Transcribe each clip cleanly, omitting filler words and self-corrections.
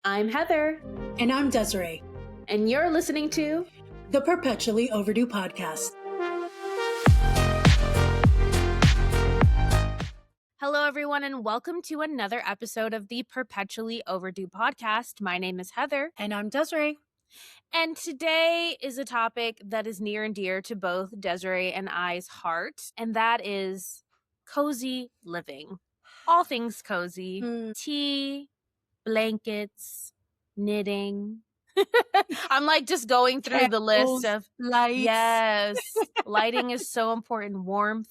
I'm Heather. And I'm Desiree. And you're listening to the Perpetually Overdue Podcast. Hello, everyone, and welcome to another episode of the Perpetually Overdue Podcast. My name is Heather. And I'm Desiree. And today is a topic that is near and dear to both Desiree and I's heart, and that is cozy living. All things cozy. Tea, blankets, knitting. I'm like just going through the list of lights. Yes, lighting is so important. Warmth,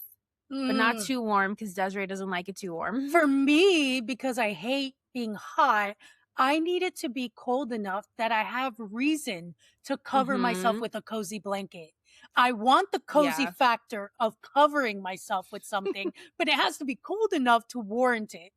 but not too warm because Desiree doesn't like it too warm. For me, because I hate being hot, I need it to be cold enough that I have reason to cover myself with a cozy blanket. I want the cozy factor of covering myself with something, but it has to be cold enough to warrant it.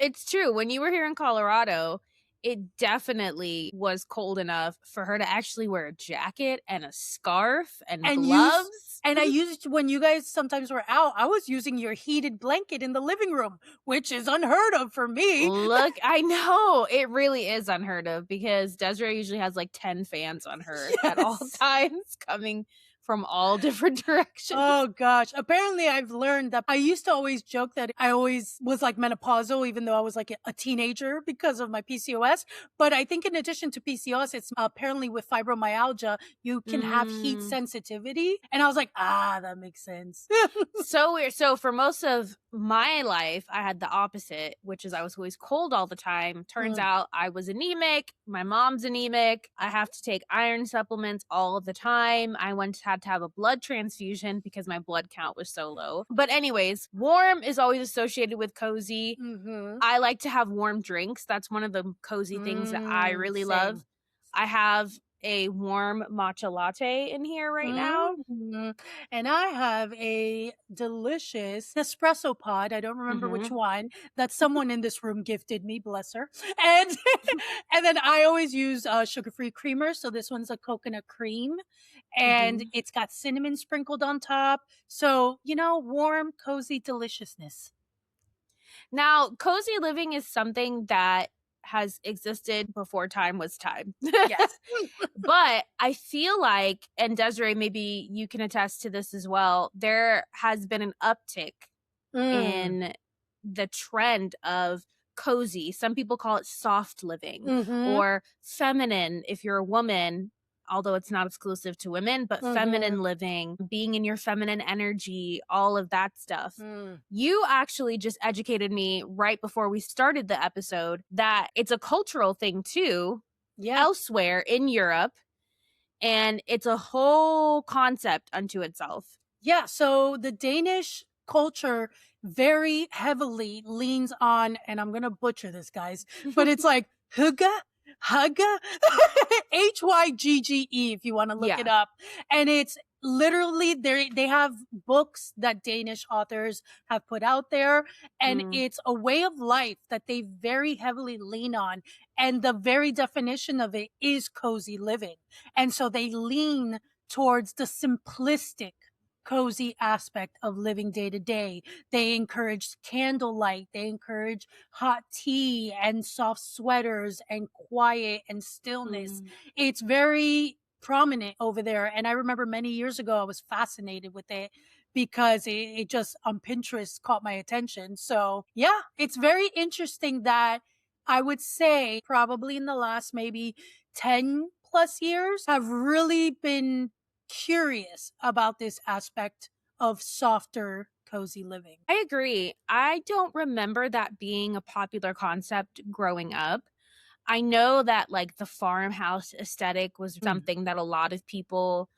It's true. When you were here in Colorado, it definitely was cold enough for her to actually wear a jacket and a scarf and gloves. And I used, when you guys sometimes were out, I was using your heated blanket in the living room, which is unheard of for me. Look, I know. It really is unheard of because Desiree usually has like 10 fans on her at all times coming from all different directions. Oh gosh. Apparently I've learned that I used to always joke that I always was like menopausal, even though I was like a teenager because of my PCOS. But I think in addition to PCOS, it's apparently with fibromyalgia, you can have heat sensitivity. And I was like, that makes sense. So weird. So for most of my life, I had the opposite, which is I was always cold all the time. Turns out I was anemic. My mom's anemic. I have to take iron supplements all of the time. I once had to have a blood transfusion because my blood count was so low. But anyways, warm is always associated with cozy. I like to have warm drinks. That's one of the cozy things that I really love. I have a warm matcha latte in here right now. And I have a delicious espresso pod. I don't remember which one that someone in this room gifted me, bless her. And and then I always use sugar-free creamer. So this one's a coconut cream and it's got cinnamon sprinkled on top. So, warm, cozy deliciousness. Now, cozy living is something that has existed before time was time. Yes. But I feel like, and Desiree, maybe you can attest to this as well, there has been an uptick in the trend of cozy. Some people call it soft living or feminine if you're a woman, although it's not exclusive to women, but feminine living, being in your feminine energy, all of that stuff. You actually just educated me right before we started the episode that it's a cultural thing too, elsewhere in Europe, and it's a whole concept unto itself. Yeah, so the Danish culture very heavily leans on, and I'm going to butcher this, guys, but it's like hygge, Hygge, if you want to look it up. And it's literally, they have books that Danish authors have put out there, and it's a way of life that they very heavily lean on. And the very definition of it is cozy living. And so they lean towards the simplistic cozy aspect of living day to day. They encourage candlelight. They encourage hot tea and soft sweaters and quiet and stillness. It's very prominent over there. And I remember many years ago, I was fascinated with it because it just on Pinterest caught my attention. So yeah, it's very interesting that I would say probably in the last maybe 10 plus years have really been curious about this aspect of softer, cozy living. I agree. I don't remember that being a popular concept growing up. I know that like the farmhouse aesthetic was something that a lot of people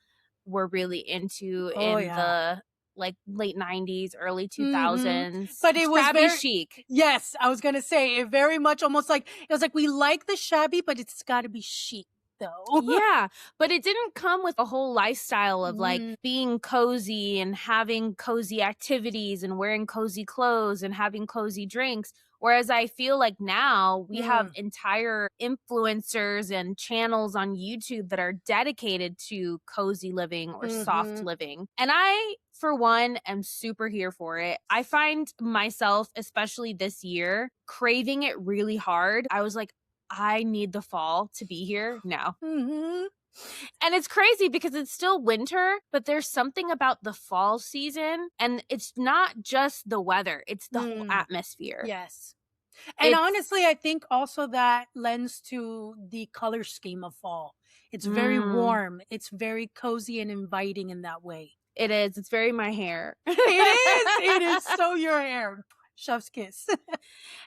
were really into the like late 90s, early 2000s. But it was shabby chic. Yes, I was going to say it very much almost like, it was like, we like the shabby, but it's got to be chic. Though. Yeah, but it didn't come with a whole lifestyle of like being cozy and having cozy activities and wearing cozy clothes and having cozy drinks. Whereas I feel like now we have entire influencers and channels on YouTube that are dedicated to cozy living or soft living. And I, for one, am super here for it. I find myself, especially this year, craving it really hard. I was like, I need the fall to be here now. Mm-hmm. And it's crazy because it's still winter, but there's something about the fall season, and it's not just the weather, it's the whole Mm. atmosphere. Yes. And It's honestly, I think also that lends to the color scheme of fall. It's very mm, warm. It's very cozy and inviting in that way. it is. It's very my hair. It is. It is so your hair. Chef's kiss.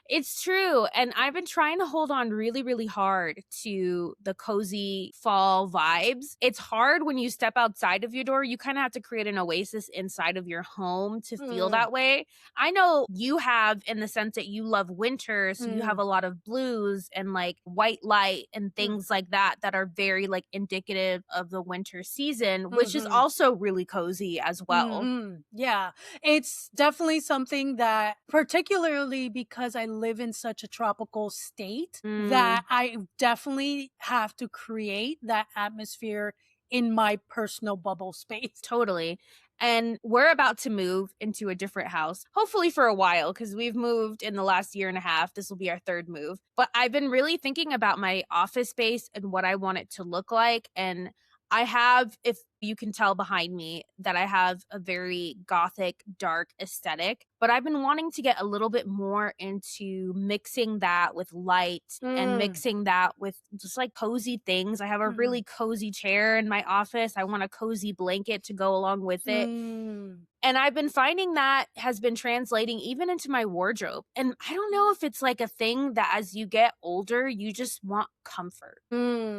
It's true, and I've been trying to hold on really, really hard to the cozy fall vibes. It's hard when you step outside of your door, you kinda have to create an oasis inside of your home to feel Mm, that way. I know you have in the sense that you love winter, so you have mm, a lot of blues and, like, white light and mm, things like that that are very, like, indicative of the winter season, which is mhm. also really cozy as well. Yeah, it's definitely something that, particularly because I live in such a tropical state, that Mm. I definitely have to create that atmosphere in my personal bubble space. Totally. And we're about to move into a different house, hopefully for a while, because we've moved in the last year and a half. This will be our third move. But I've been really thinking about my office space and what I want it to look like. And I have, if you can tell behind me, that I have a very gothic, dark aesthetic. But I've been wanting to get a little bit more into mixing that with light and Mm, mixing that with just like cozy things. I have a mhm, really cozy chair in my office. I want a cozy blanket to go along with it. mm, And I've been finding that has been translating even into my wardrobe. And I don't know if it's like a thing that as you get older, you just want comfort.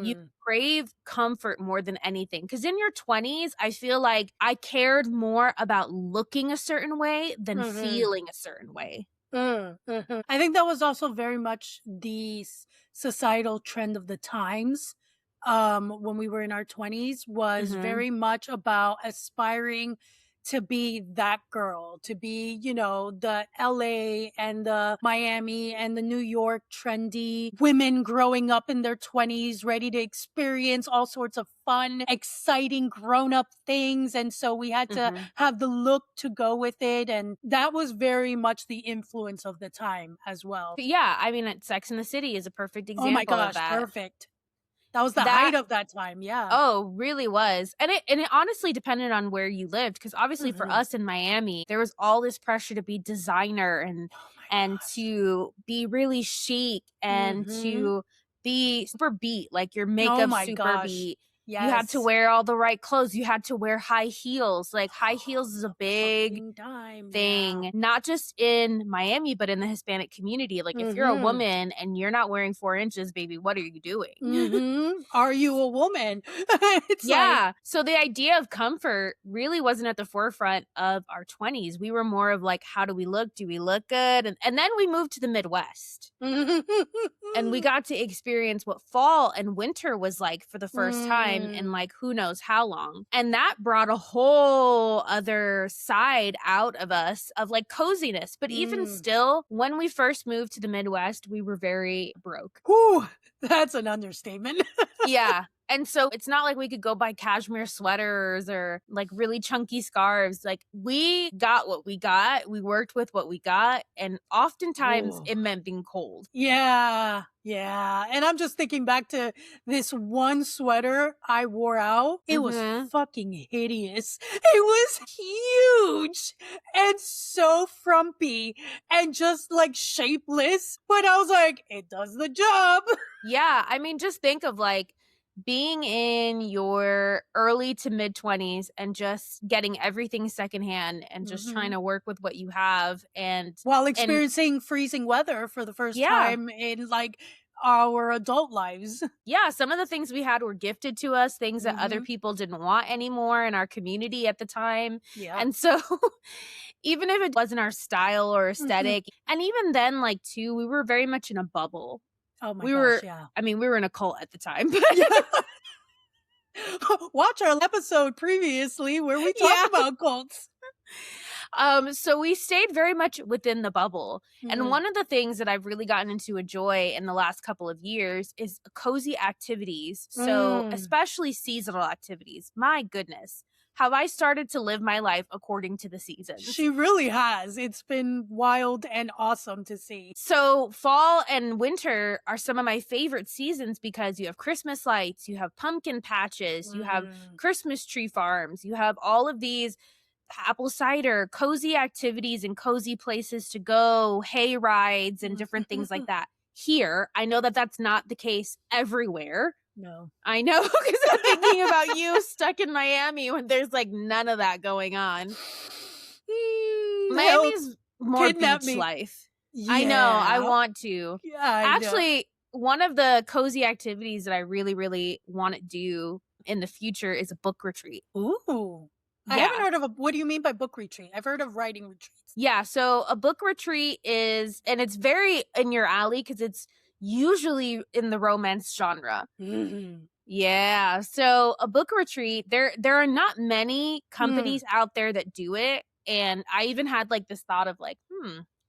You mm, crave comfort more than anything. Because in your 20s, I feel like I cared more about looking a certain way than mhm. feeling a certain way. Mhm. I think that was also very much the societal trend of the times. When we were in our 20s, was Hmm. very much about aspiring to be that girl, to be, the LA and the Miami and the New York trendy women growing up in their 20s, ready to experience all sorts of fun, exciting grown up things. And so we had to Hmm. have the look to go with it. And that was very much the influence of the time as well. But yeah, I mean, Sex in the City is a perfect Oh my example of gosh, that. perfect. That was the That height of that time. Yeah. Oh, really was. And it honestly depended on where you lived because obviously for Hmm. us in Miami, there was all this pressure to be designer Oh my and gosh. to be really chic and Hmm. to be super beat, like your Oh makeup my super gosh. beat. You had to Yes. wear all the right clothes. You had to wear high heels. Like high heels is a The big fucking time. Yeah. thing, not just in Miami, but in the Hispanic community. Like if you're a Hmm. woman and you're not wearing 4 inches, baby, what are you doing? Are you a woman? It's like, Yeah. So the idea of comfort really wasn't at the forefront of our 20s. We were more of like, how do we look? Do we look good? And then we moved to the Midwest and we got to experience what fall and winter was like for the first time in mm, like who knows how long. And that brought a whole other side out of us of like coziness. But even mm. still, when we first moved to the Midwest, we were very broke. Whew, that's an understatement. Yeah. And so it's not like we could go buy cashmere sweaters or like really chunky scarves. Like we got what we got. We worked with what we got. And oftentimes Ooh. it meant being cold. Yeah, yeah, and I'm just thinking back to this one sweater I wore out. It was Hmm. fucking hideous. It was huge and so frumpy and just like shapeless, but I was like, it does the job. Yeah. I mean, just think of like being in your early to mid 20s and just getting everything secondhand and just trying Mhm. to work with what you have. While And experiencing freezing weather for the first yeah, time in like our adult lives. yeah, some of the things we had were gifted to us, things that other Mhm. people didn't want anymore in our community at the time. Yeah. And so even if it wasn't our style or Mhm. aesthetic, and even then, like, too, we were very much in a bubble. Oh my We gosh, were, yeah. I mean, we were in a cult at the time. Yeah. Watch our episode previously where we talk Yeah. about cults. So we stayed very much within the bubble. And Mhm. one of the things that I've really gotten into a joy in the last couple of years is cozy activities. So, Mm. especially seasonal activities. My goodness. have I started to live my life according to the seasons. She really has. It's been wild and awesome to see. So, fall and winter are some of my favorite seasons because you have Christmas lights, you have pumpkin patches, you have Christmas tree farms, you have all of these apple cider, cozy activities and cozy places to go, hay rides, and different things like that. Here, I know that that's not the case everywhere. No. I know, because I'm thinking about you stuck in Miami when there's like none of that going on. Miami's more Kidnap beach me. life. Yeah. I know, I want to. Yeah, I know. Actually, one of the cozy activities that I really, really want to do in the future is a book retreat. Ooh. I Yeah. haven't heard of what do you mean by book retreat? I've heard of writing retreats. Yeah, so a book retreat is, and it's very in your alley because it's usually in the romance genre. Mm-hmm. Yeah, so a book retreat, there are not many companies out there that do it, and I even had like this thought of like,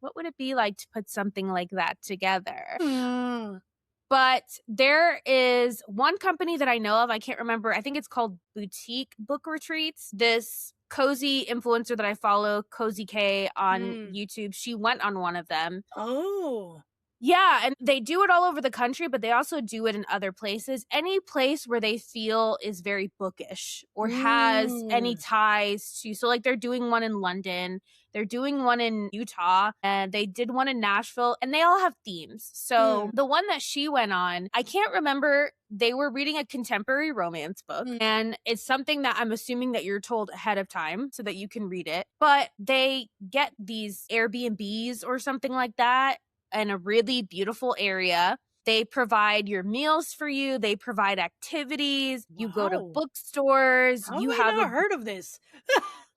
what would it be like to put something like that together? But there is one company that I know of, I can't remember, I think it's called Boutique Book Retreats. This cozy influencer that I follow, Cozy K on YouTube, she went on one of them. Oh. Yeah, and they do it all over the country, but they also do it in other places. Any place where they feel is very bookish or has any ties to. So, like, they're doing one in London, they're doing one in Utah, and they did one in Nashville, and they all have themes. So, the one that she went on, I can't remember. They were reading a contemporary romance book, and it's something that I'm assuming that you're told ahead of time so that you can read it. But they get these Airbnbs or something like that in a really beautiful area. They provide your meals for you. They provide activities. You go to bookstores. How You have I have not heard of this?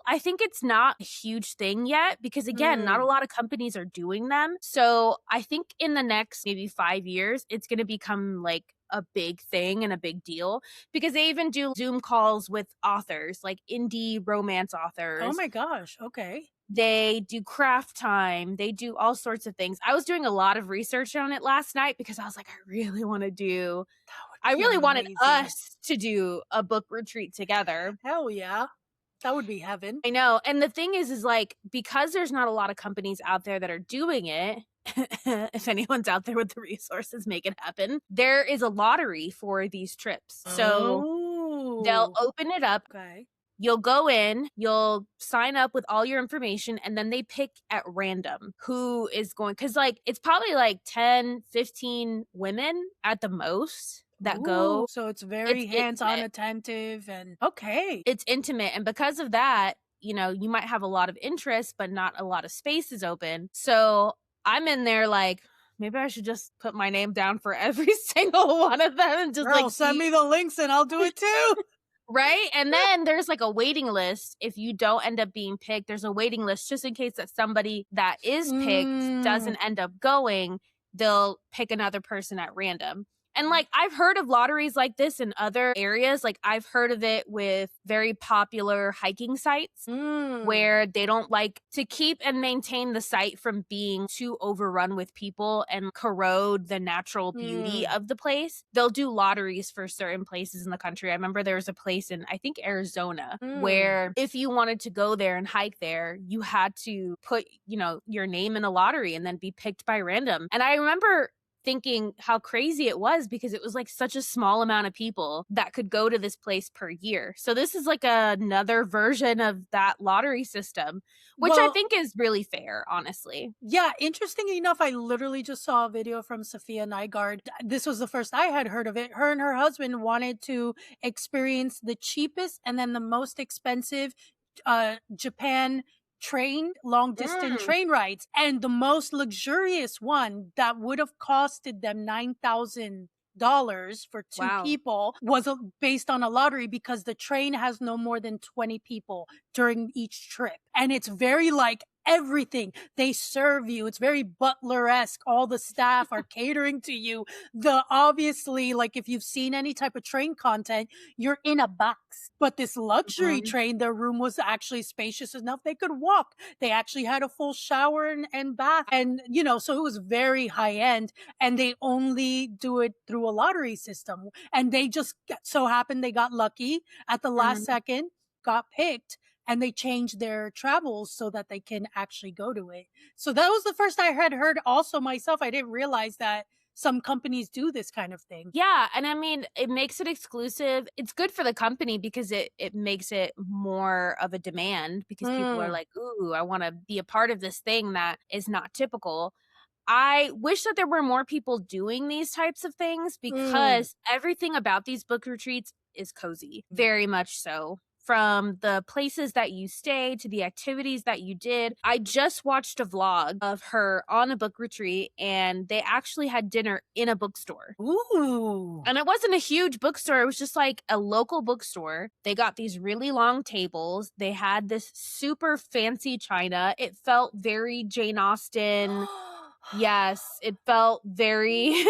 I think it's not a huge thing yet because, again, not a lot of companies are doing them. So I think in the next maybe 5 years, it's going to become like a big thing and a big deal because they even do Zoom calls with authors, like indie romance authors. Oh my gosh. Okay. They do craft time. They do all sorts of things. I was doing a lot of research on it last night because I was like, I really wanted us to do a book retreat together. Hell yeah. That would be heaven. I know. And the thing is like, because there's not a lot of companies out there that are doing it, if anyone's out there with the resources, make it happen. There is a lottery for these trips. So they'll open it up. Okay. You'll go in, you'll sign up with all your information, and then they pick at random who is going, because like it's probably like 10, 15 women at the most that go. So it's very hands-on, intimate. attentive, and okay. It's intimate. And because of that, you know, you might have a lot of interest, but not a lot of spaces open. So I'm in there like, maybe I should just put my name down for every single one of them and just like send me the links and I'll do it too. Right? And then there's like a waiting list. If you don't end up being picked, there's a waiting list just in case that somebody that is picked doesn't end up going, they'll pick another person at random. And like I've heard of lotteries like this in other areas. Like I've heard of it with very popular hiking sites where they don't like to keep and maintain the site from being too overrun with people and corrode the natural beauty of the place. They'll do lotteries for certain places in the country. I remember there was a place in, I think, Arizona where if you wanted to go there and hike there, you had to put, you know, your name in a lottery and then be picked by random. And I remember thinking how crazy it was because it was like such a small amount of people that could go to this place per year. So this is like another version of that lottery system, which I think is really fair, honestly. Yeah, interesting enough, I literally just saw a video from Sophia Nygaard. This was the first I had heard of it. Her and her husband wanted to experience the cheapest and then the most expensive Japan long distance train rides, and the most luxurious one that would have costed them $9,000 for two people was based on a lottery because the train has no more than 20 people during each trip, and it's very like everything they serve you, it's very butler-esque. All the staff are catering to you. Obviously, like if you've seen any type of train content, you're in a box. But this luxury train, their room was actually spacious enough they could walk. They actually had a full shower and bath, and you know, so it was very high end. And they only do it through a lottery system, and they just so happened they got lucky at the last second, got picked and they changed their travels so that they can actually go to it. So that was the first I had heard also myself. I didn't realize that some companies do this kind of thing. Yeah, and I mean, it makes it exclusive. It's good for the company because it makes it more of a demand because people are Mm, like, "Ooh, I want to be a part of this thing that is not typical." I wish that there were more people doing these types of things mm. because everything about these book retreats is cozy, very much so. From the places that you stay to the activities that you did. I just watched a vlog of her on a book retreat and they actually had dinner in a bookstore. Ooh. And it wasn't a huge bookstore. It was just like a local bookstore. They got these really long tables. They had this super fancy china. It felt very Jane Austen. Yes, it felt very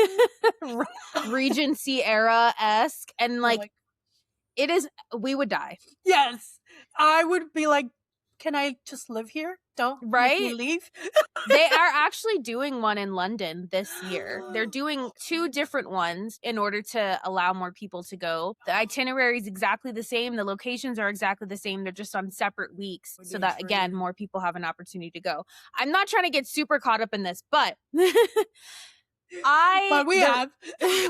Regency era esque. And Oh like, my it is, we would die, yes. I would be like, "Can I just live here? Don't make me right? leave." They are actually doing one in London this year. They're doing 2 different ones in order to allow more people to go. The itinerary is exactly the same, the locations are exactly the same, they're just on separate weeks Would so be that, again, insane. more people have an opportunity to go. I'm not trying to get super caught up in this, but I But we the have.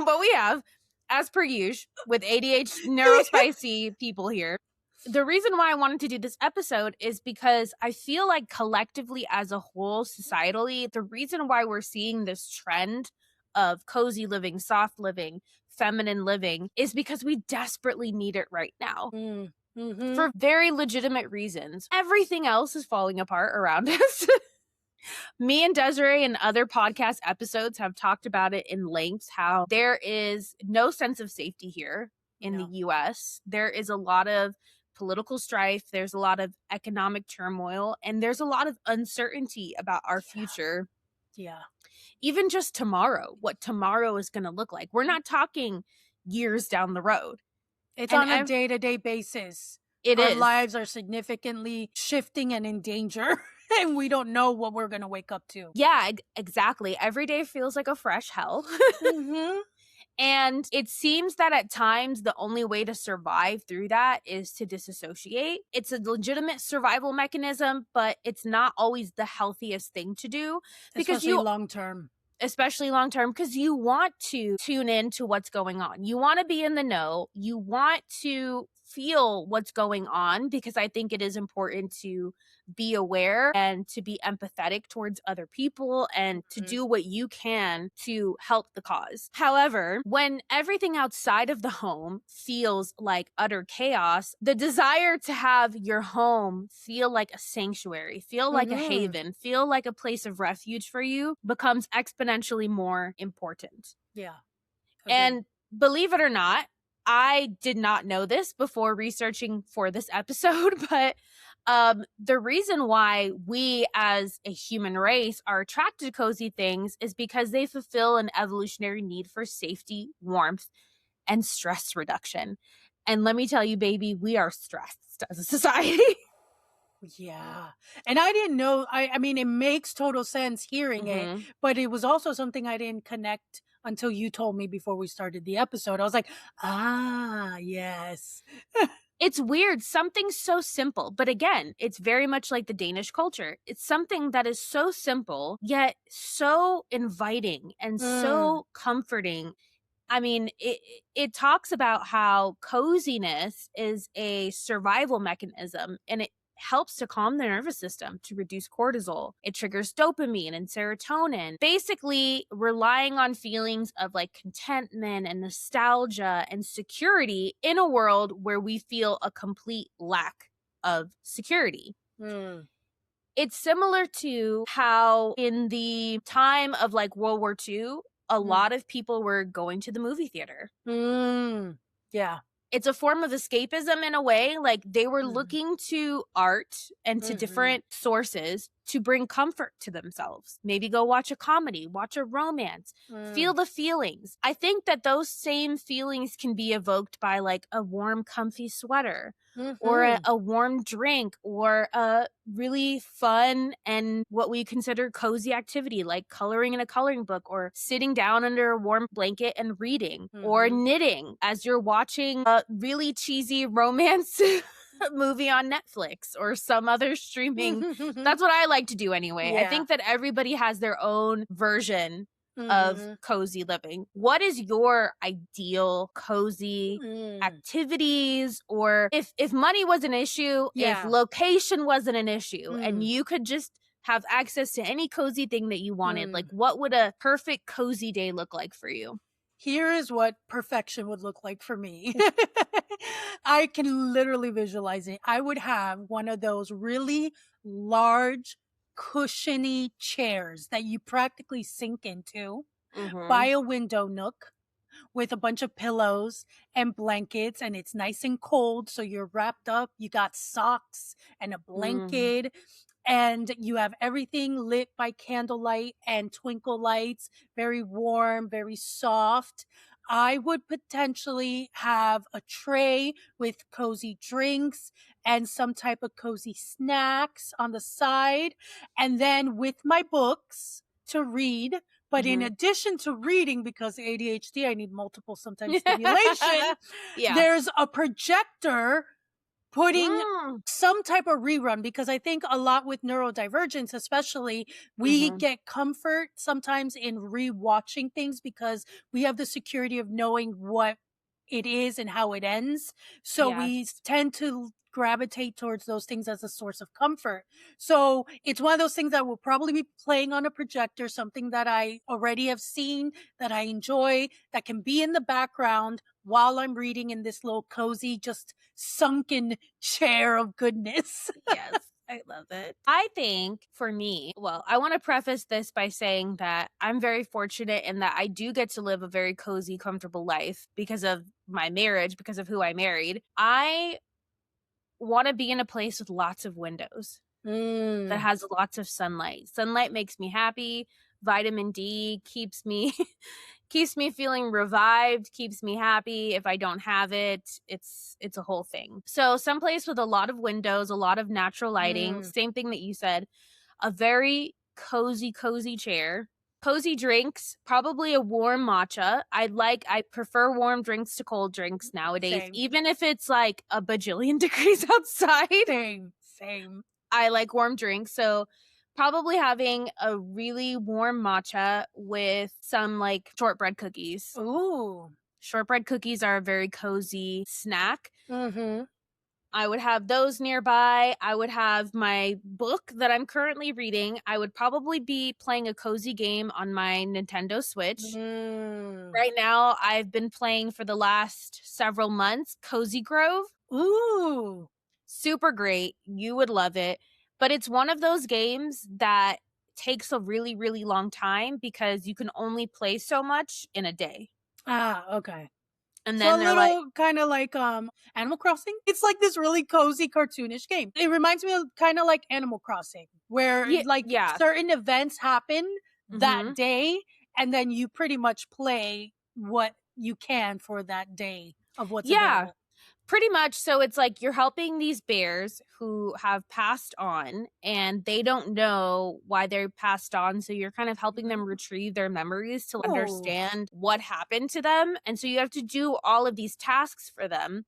but we have, as per usual, with ADH neurospicy people here. The reason why I wanted to do this episode is because I feel like collectively as a whole, societally, the reason why we're seeing this trend of cozy living, soft living, feminine living is because we desperately need it right now Mm, mhm. for very legitimate reasons. Everything else is falling apart around us. Me and Desiree and other podcast episodes have talked about it in length how there is no sense of safety here in the No. US. There is a lot of political strife, there's a lot of economic turmoil, and there's a lot of uncertainty about our future. Yeah. Even just tomorrow, what tomorrow is going to look like. We're not talking years down the road. It's And on a day-to-day basis. it Our is. lives are significantly shifting and in danger, and we don't know what we're gonna wake up to. Yeah, exactly. Every day feels like a fresh hell. Mhm. And it seems that at times the only way to survive through that is to disassociate. It's a legitimate survival mechanism, but it's not always the healthiest thing to do because Especially you, long term. especially long term, because you want to tune in to what's going on. You want to be in the know. You want to feel what's going on because I think it is important to be aware and to be empathetic towards other people and to Mhm. do what you can to help the cause. However, when everything outside of the home feels like utter chaos, the desire to have your home feel like a sanctuary, feel like a Mhm. haven, feel like a place of refuge for you becomes exponentially more important. Yeah. Agreed. And believe it or not, I did not know this before researching for this episode, but the reason why we as a human race are attracted to cozy things is because they fulfill an evolutionary need for safety, warmth, and stress reduction. And let me tell you, baby, we are stressed as a society. Yeah. And I didn't know I mean it makes total sense hearing it, hmm but it was also something I didn't connect until you told me before we started the episode. I was like, "Ah, yes." It's weird. Something so simple. But again, it's very much like the Danish culture. It's something that is so simple, yet so inviting and Mm, so comforting. I mean, it talks about how coziness is a survival mechanism and it helps to calm the nervous system to reduce cortisol. It triggers dopamine and serotonin. Basically, relying on feelings of like contentment and nostalgia and security in a world where we feel a complete lack of security. mm, It's similar to how in the time of like World War II, a mm, lot of people were going to the movie theater. mm. Yeah. It's a form of escapism in a way, like they were Mhm, looking to art and to mhm, different sources to bring comfort to themselves. Maybe go watch a comedy, watch a romance, feel mm, the feelings. I think that those same feelings can be evoked by like a warm, comfy sweater or mhm, a warm drink or a really fun and what we consider cozy activity like coloring in a coloring book or sitting down under a warm blanket and reading or mhm. knitting as you're watching a really cheesy romance movie on Netflix or some other streaming. That's what I like to do anyway. I Yeah. think that everybody has their own version of Mhm. cozy living. What is your ideal cozy Mm. activities, or if money was an issue, if Yeah. location wasn't an issue, and Mm. you could just have access to any cozy thing that you wanted, like Mm. what would a perfect cozy day look like for you? Here is what perfection would look like for me. I can literally visualize it. I would have one of those really large, cushiony chairs that you practically sink into by Mhm. a window nook with a bunch of pillows and blankets, and it's nice and cold. So you're wrapped up. You got socks and a Mm. blanket, and you have everything lit by candlelight and twinkle lights, very warm, very soft. I would potentially have a tray with cozy drinks and some type of cozy snacks on the side, and then with my books to read. But in Mhm. addition to reading, because ADHD, I need multiple sometimes stimulation, Yeah. there's a projector putting Mm. some type of rerun, because I think a lot with neurodivergence, especially, we Mhm. get comfort sometimes in rewatching things because we have the security of knowing what it is and how it ends. So we Yes. tend to gravitate towards those things as a source of comfort. So it's one of those things that will probably be playing on a projector, something that I already have seen, that I enjoy, that can be in the background while I'm reading in this little cozy, just sunken chair of goodness. Yes, I love it. I think for me, well, I want to preface this by saying that I'm very fortunate in that I do get to live a very cozy, comfortable life because of my marriage, because of who I married. I want to be in a place with lots of windows that Mm. has lots of sunlight. Sunlight makes me happy. Vitamin D keeps me keeps me feeling revived, keeps me happy. If I don't have it, it's a whole thing. So someplace with a lot of windows, a lot of natural lighting, Mm. same thing that you said, a very cozy chair. Cozy drinks, probably a warm matcha. I prefer warm drinks to cold drinks nowadays, Same. even if it's like a bajillion degrees outside. Same. Same. I like warm drinks, so probably having a really warm matcha with some, like, shortbread cookies. Ooh. Shortbread cookies are a very cozy snack. Mhm. I would have those nearby. I would have my book that I'm currently reading. I would probably be playing a cozy game on my Nintendo Switch. Mm. Right now, I've been playing for the last several months Cozy Grove. Ooh. Super great. You would love it. But it's one of those games that takes a really, really long time because you can only play so much in a day. Ah, okay. And So then a they're like, little kind of like Animal Crossing. It's like this really cozy cartoonish game. It reminds me of kind of like Animal Crossing, where yeah, like yeah. certain events happen that Mhm. day, and then you pretty much play what you can for that day of what's Yeah, available. pretty much. So it's like you're helping these bears who have passed on and they don't know why they're passed on. So you're kind of helping them retrieve their memories to Ooh. understand what happened to them. And so you have to do all of these tasks for them.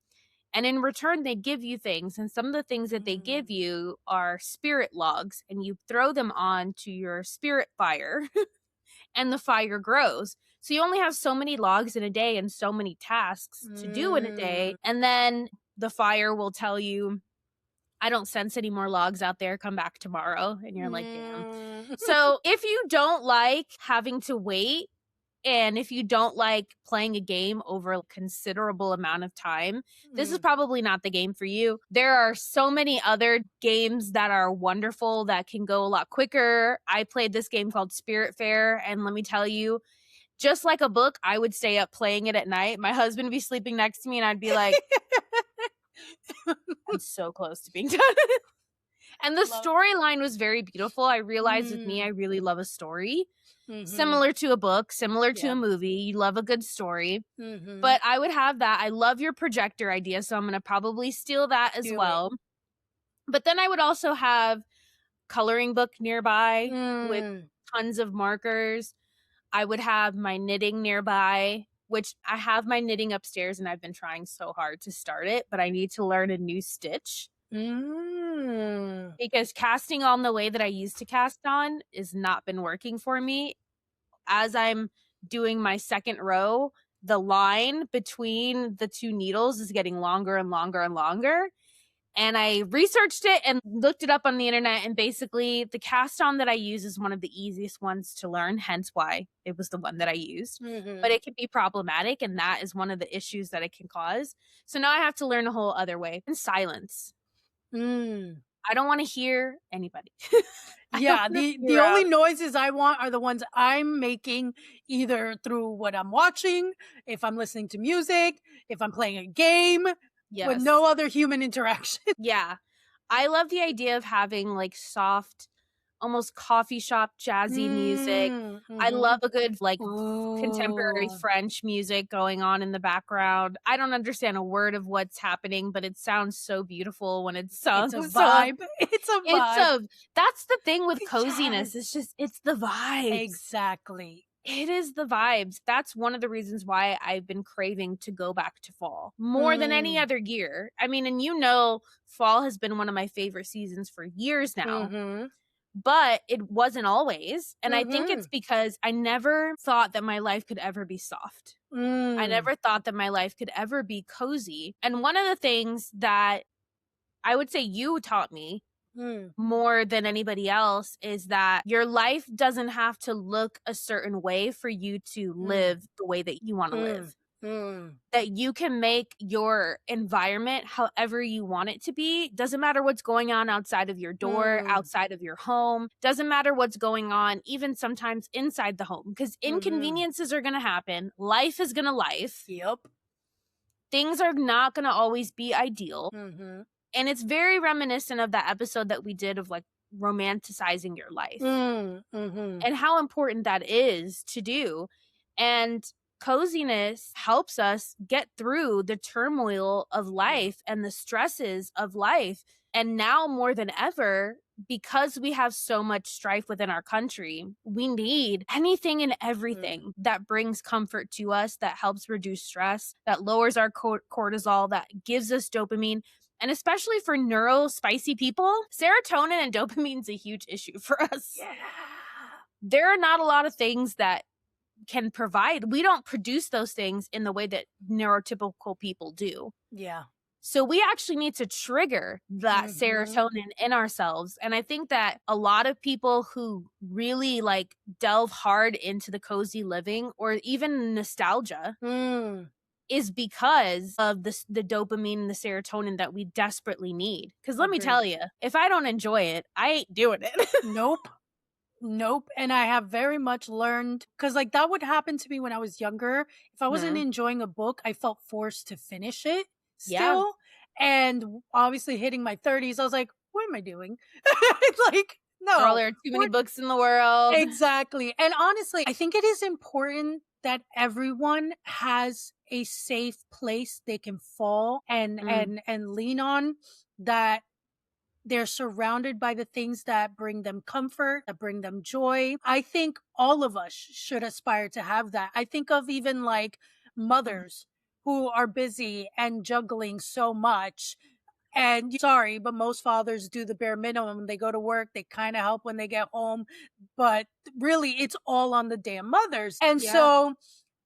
And in return, they give you things. And some of the things that they give Mm. you are spirit logs, and you throw them on to your spirit fire, and the fire grows. So you only have so many logs in a day and so many tasks to do in a day. Mm. And then the fire will tell you, I don't sense any more logs out there. Come back tomorrow. And you're like, damn. Mm. So if you don't like having to wait, and if you don't like playing a game over a considerable amount of time, this is Mm. probably not the game for you. There are so many other games that are wonderful that can go a lot quicker. I played this game called Spirit Fair, and let me tell you, just like a book, I would stay up playing it at night. My husband would be sleeping next to me, and I'd be like, I'm so close to being done. And the Love. storyline was very beautiful. I realized with me, I Mm. really love a story. Mhm. Similar to a book, similar to Yeah. a movie. You love a good story. Mhm. But I would have that. I love your projector idea, so I'm gonna probably steal that as Do it. well. But then I would also have coloring book nearby with Mm. tons of markers. I would have my knitting nearby. which I have my knitting upstairs and I've been trying so hard to start it, but I need to learn a new stitch because casting on the way that I used to cast on has not been working for me. As I'm doing my second row, the line between the two needles is getting longer and longer and longer. And I researched it and looked it up on the internet, and basically the cast on that I use is one of the easiest ones to learn, hence why it was the one that I used. But it can be problematic, and that is one of the issues that it can cause. So now I have to learn a whole other way. In silence. I don't want to hear anybody. Yeah, the only noises I want are the ones I'm making, either through what I'm watching, if I'm listening to music, if I'm playing a game, with no other human interaction. Yeah. I love the idea of having like soft, almost coffee shop jazzy music. I love a good like contemporary French music going on in the background. I don't understand a word of what's happening, but it sounds so beautiful when it's sung. It's a vibe. It's a vibe. That's the thing with coziness. It's just, it's the vibes. Exactly. It is the vibes. That's one of the reasons why I've been craving to go back to fall more than any other year. I mean, and fall has been one of my favorite seasons for years now. But it wasn't always. And I think it's because I never thought that my life could ever be soft. I never thought that my life could ever be cozy. And one of the things that I would say you taught me more than anybody else is that your life doesn't have to look a certain way for you to live the way that you want to live. That you can make your environment however you want it to be. Doesn't matter what's going on outside of your door, outside of your home. Doesn't matter what's going on, even sometimes inside the home, because inconveniences are going to happen. Life is going to life. Yep. Things are not going to always be ideal. And it's very reminiscent of that episode that we did of like romanticizing your life and how important that is to do. And coziness helps us get through the turmoil of life and the stresses of life. And now more than ever, because we have so much strife within our country, we need anything and everything that brings comfort to us, that helps reduce stress, that lowers our cortisol, that gives us dopamine. And especially for spicy people, serotonin and dopamine is a huge issue for us. Yeah. There are not a lot of things that can provide. We don't produce those things in the way that neurotypical people do. Yeah. So we actually need to trigger that serotonin in ourselves. And I think that a lot of people who really like delve hard into the cozy living or even nostalgia is because of the dopamine and the serotonin that we desperately need. Because let me tell you, if I don't enjoy it, I ain't doing it. Nope. And I have very much learned, because like that would happen to me when I was younger. If I wasn't enjoying a book, I felt forced to finish it still. And obviously hitting my 30s, I was like, what am I doing? Like, no. Girl, there are too many books in the world. Exactly. And honestly, I think it is important that everyone has a safe place they can fall and lean on, that they're surrounded by the things that bring them comfort, that bring them joy. I think all of us should aspire to have that. I think of even like mothers who are busy and juggling so much. And sorry, but most fathers do the bare minimum. They go to work, they kind of help when they get home, but really it's all on the damn mothers. And so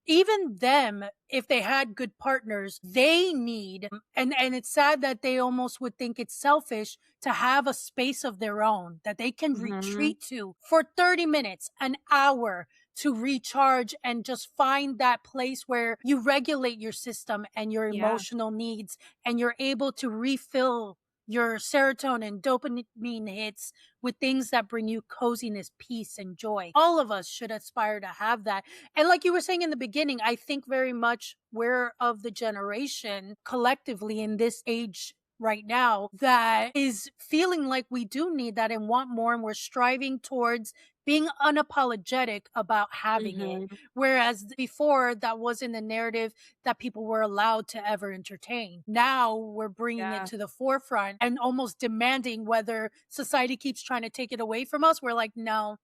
even them, if they had good partners, they need, and it's sad that they almost would think it's selfish to have a space of their own that they can retreat to for 30 minutes, an hour, to recharge and just find that place where you regulate your system and your emotional needs, and you're able to refill your serotonin, dopamine hits with things that bring you coziness, peace, and joy. All of us should aspire to have that. And like you were saying in the beginning, I think very much we're of the generation collectively in this age right now that is feeling like we do need that and want more, and we're striving towards being unapologetic about having it. Whereas before, that wasn't a narrative that people were allowed to ever entertain. Now we're bringing it to the forefront and almost demanding, whether society keeps trying to take it away from us. We're like, no.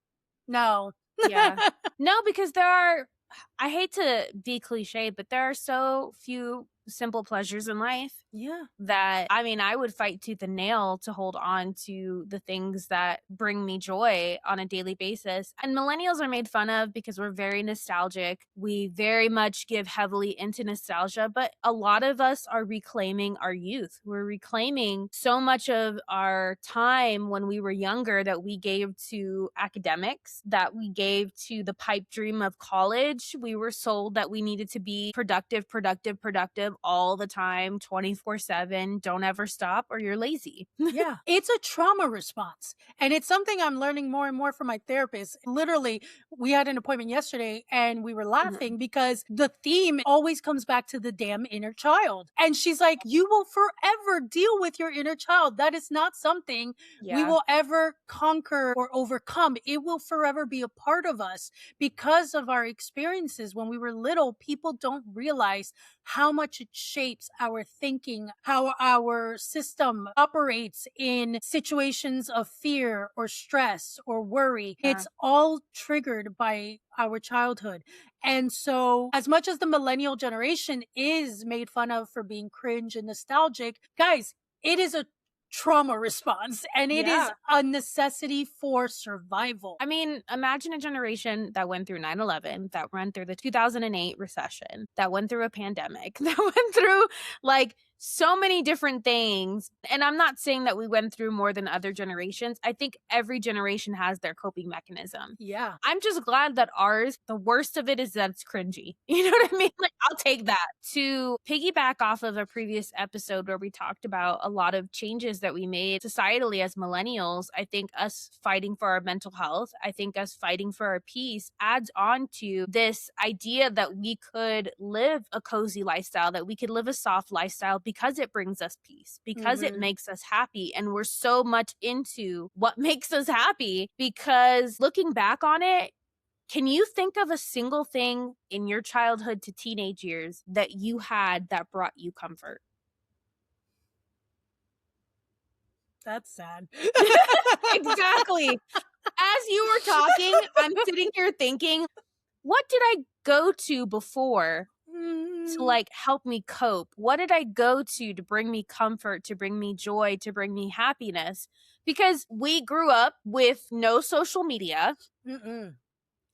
No, because there are I hate to be cliche, but there are so few simple pleasures in life Yeah. that, I mean, I would fight tooth and nail to hold on to the things that bring me joy on a daily basis. And millennials are made fun of because we're very nostalgic. We very much give heavily into nostalgia, but a lot of us are reclaiming our youth. We're reclaiming so much of our time when we were younger that we gave to academics, that we gave to the pipe dream of college. We were sold that we needed to be productive, productive, productive all the time, 24/7. Don't ever stop or you're lazy. Yeah, it's a trauma response. And it's something I'm learning more and more from my therapist. Literally, we had an appointment yesterday and we were Mhm. laughing because the theme always comes back to the damn inner child. And she's like, you will forever deal with your inner child. That is not something we Yeah. will ever conquer or overcome. It will forever be a part of us because of our experiences when we were little. People don't realize how much it shapes our thinking, how our system operates in situations of fear or stress or worry. Yeah. It's all triggered by our childhood. And so, as much as the millennial generation is made fun of for being cringe and nostalgic, guys, it is a trauma response and it is Yeah. a necessity for survival. I mean, imagine a generation that went through 9/11, that went through the 2008 recession, that went through a pandemic, that went through like so many different things. And I'm not saying that we went through more than other generations. I think every generation has their coping mechanism. Yeah. I'm just glad that ours, the worst of it is that it's cringy. You know what I mean? Like, I'll take that. To piggyback off of a previous episode where we talked about a lot of changes that we made societally as millennials, I think us fighting for our mental health, I think us fighting for our peace adds on to this idea that we could live a cozy lifestyle, that we could live a soft lifestyle because it brings us peace, because it Hmm. makes us happy. And we're so much into what makes us happy because looking back on it, can you think of a single thing in your childhood to teenage years that you had that brought you comfort? That's sad. Exactly. As you were talking, I'm sitting here thinking, what did I go to before to, Mm, like, help me cope? What did I go to bring me comfort, to bring me joy, to bring me happiness? Because we grew up with no social media. mm-mm.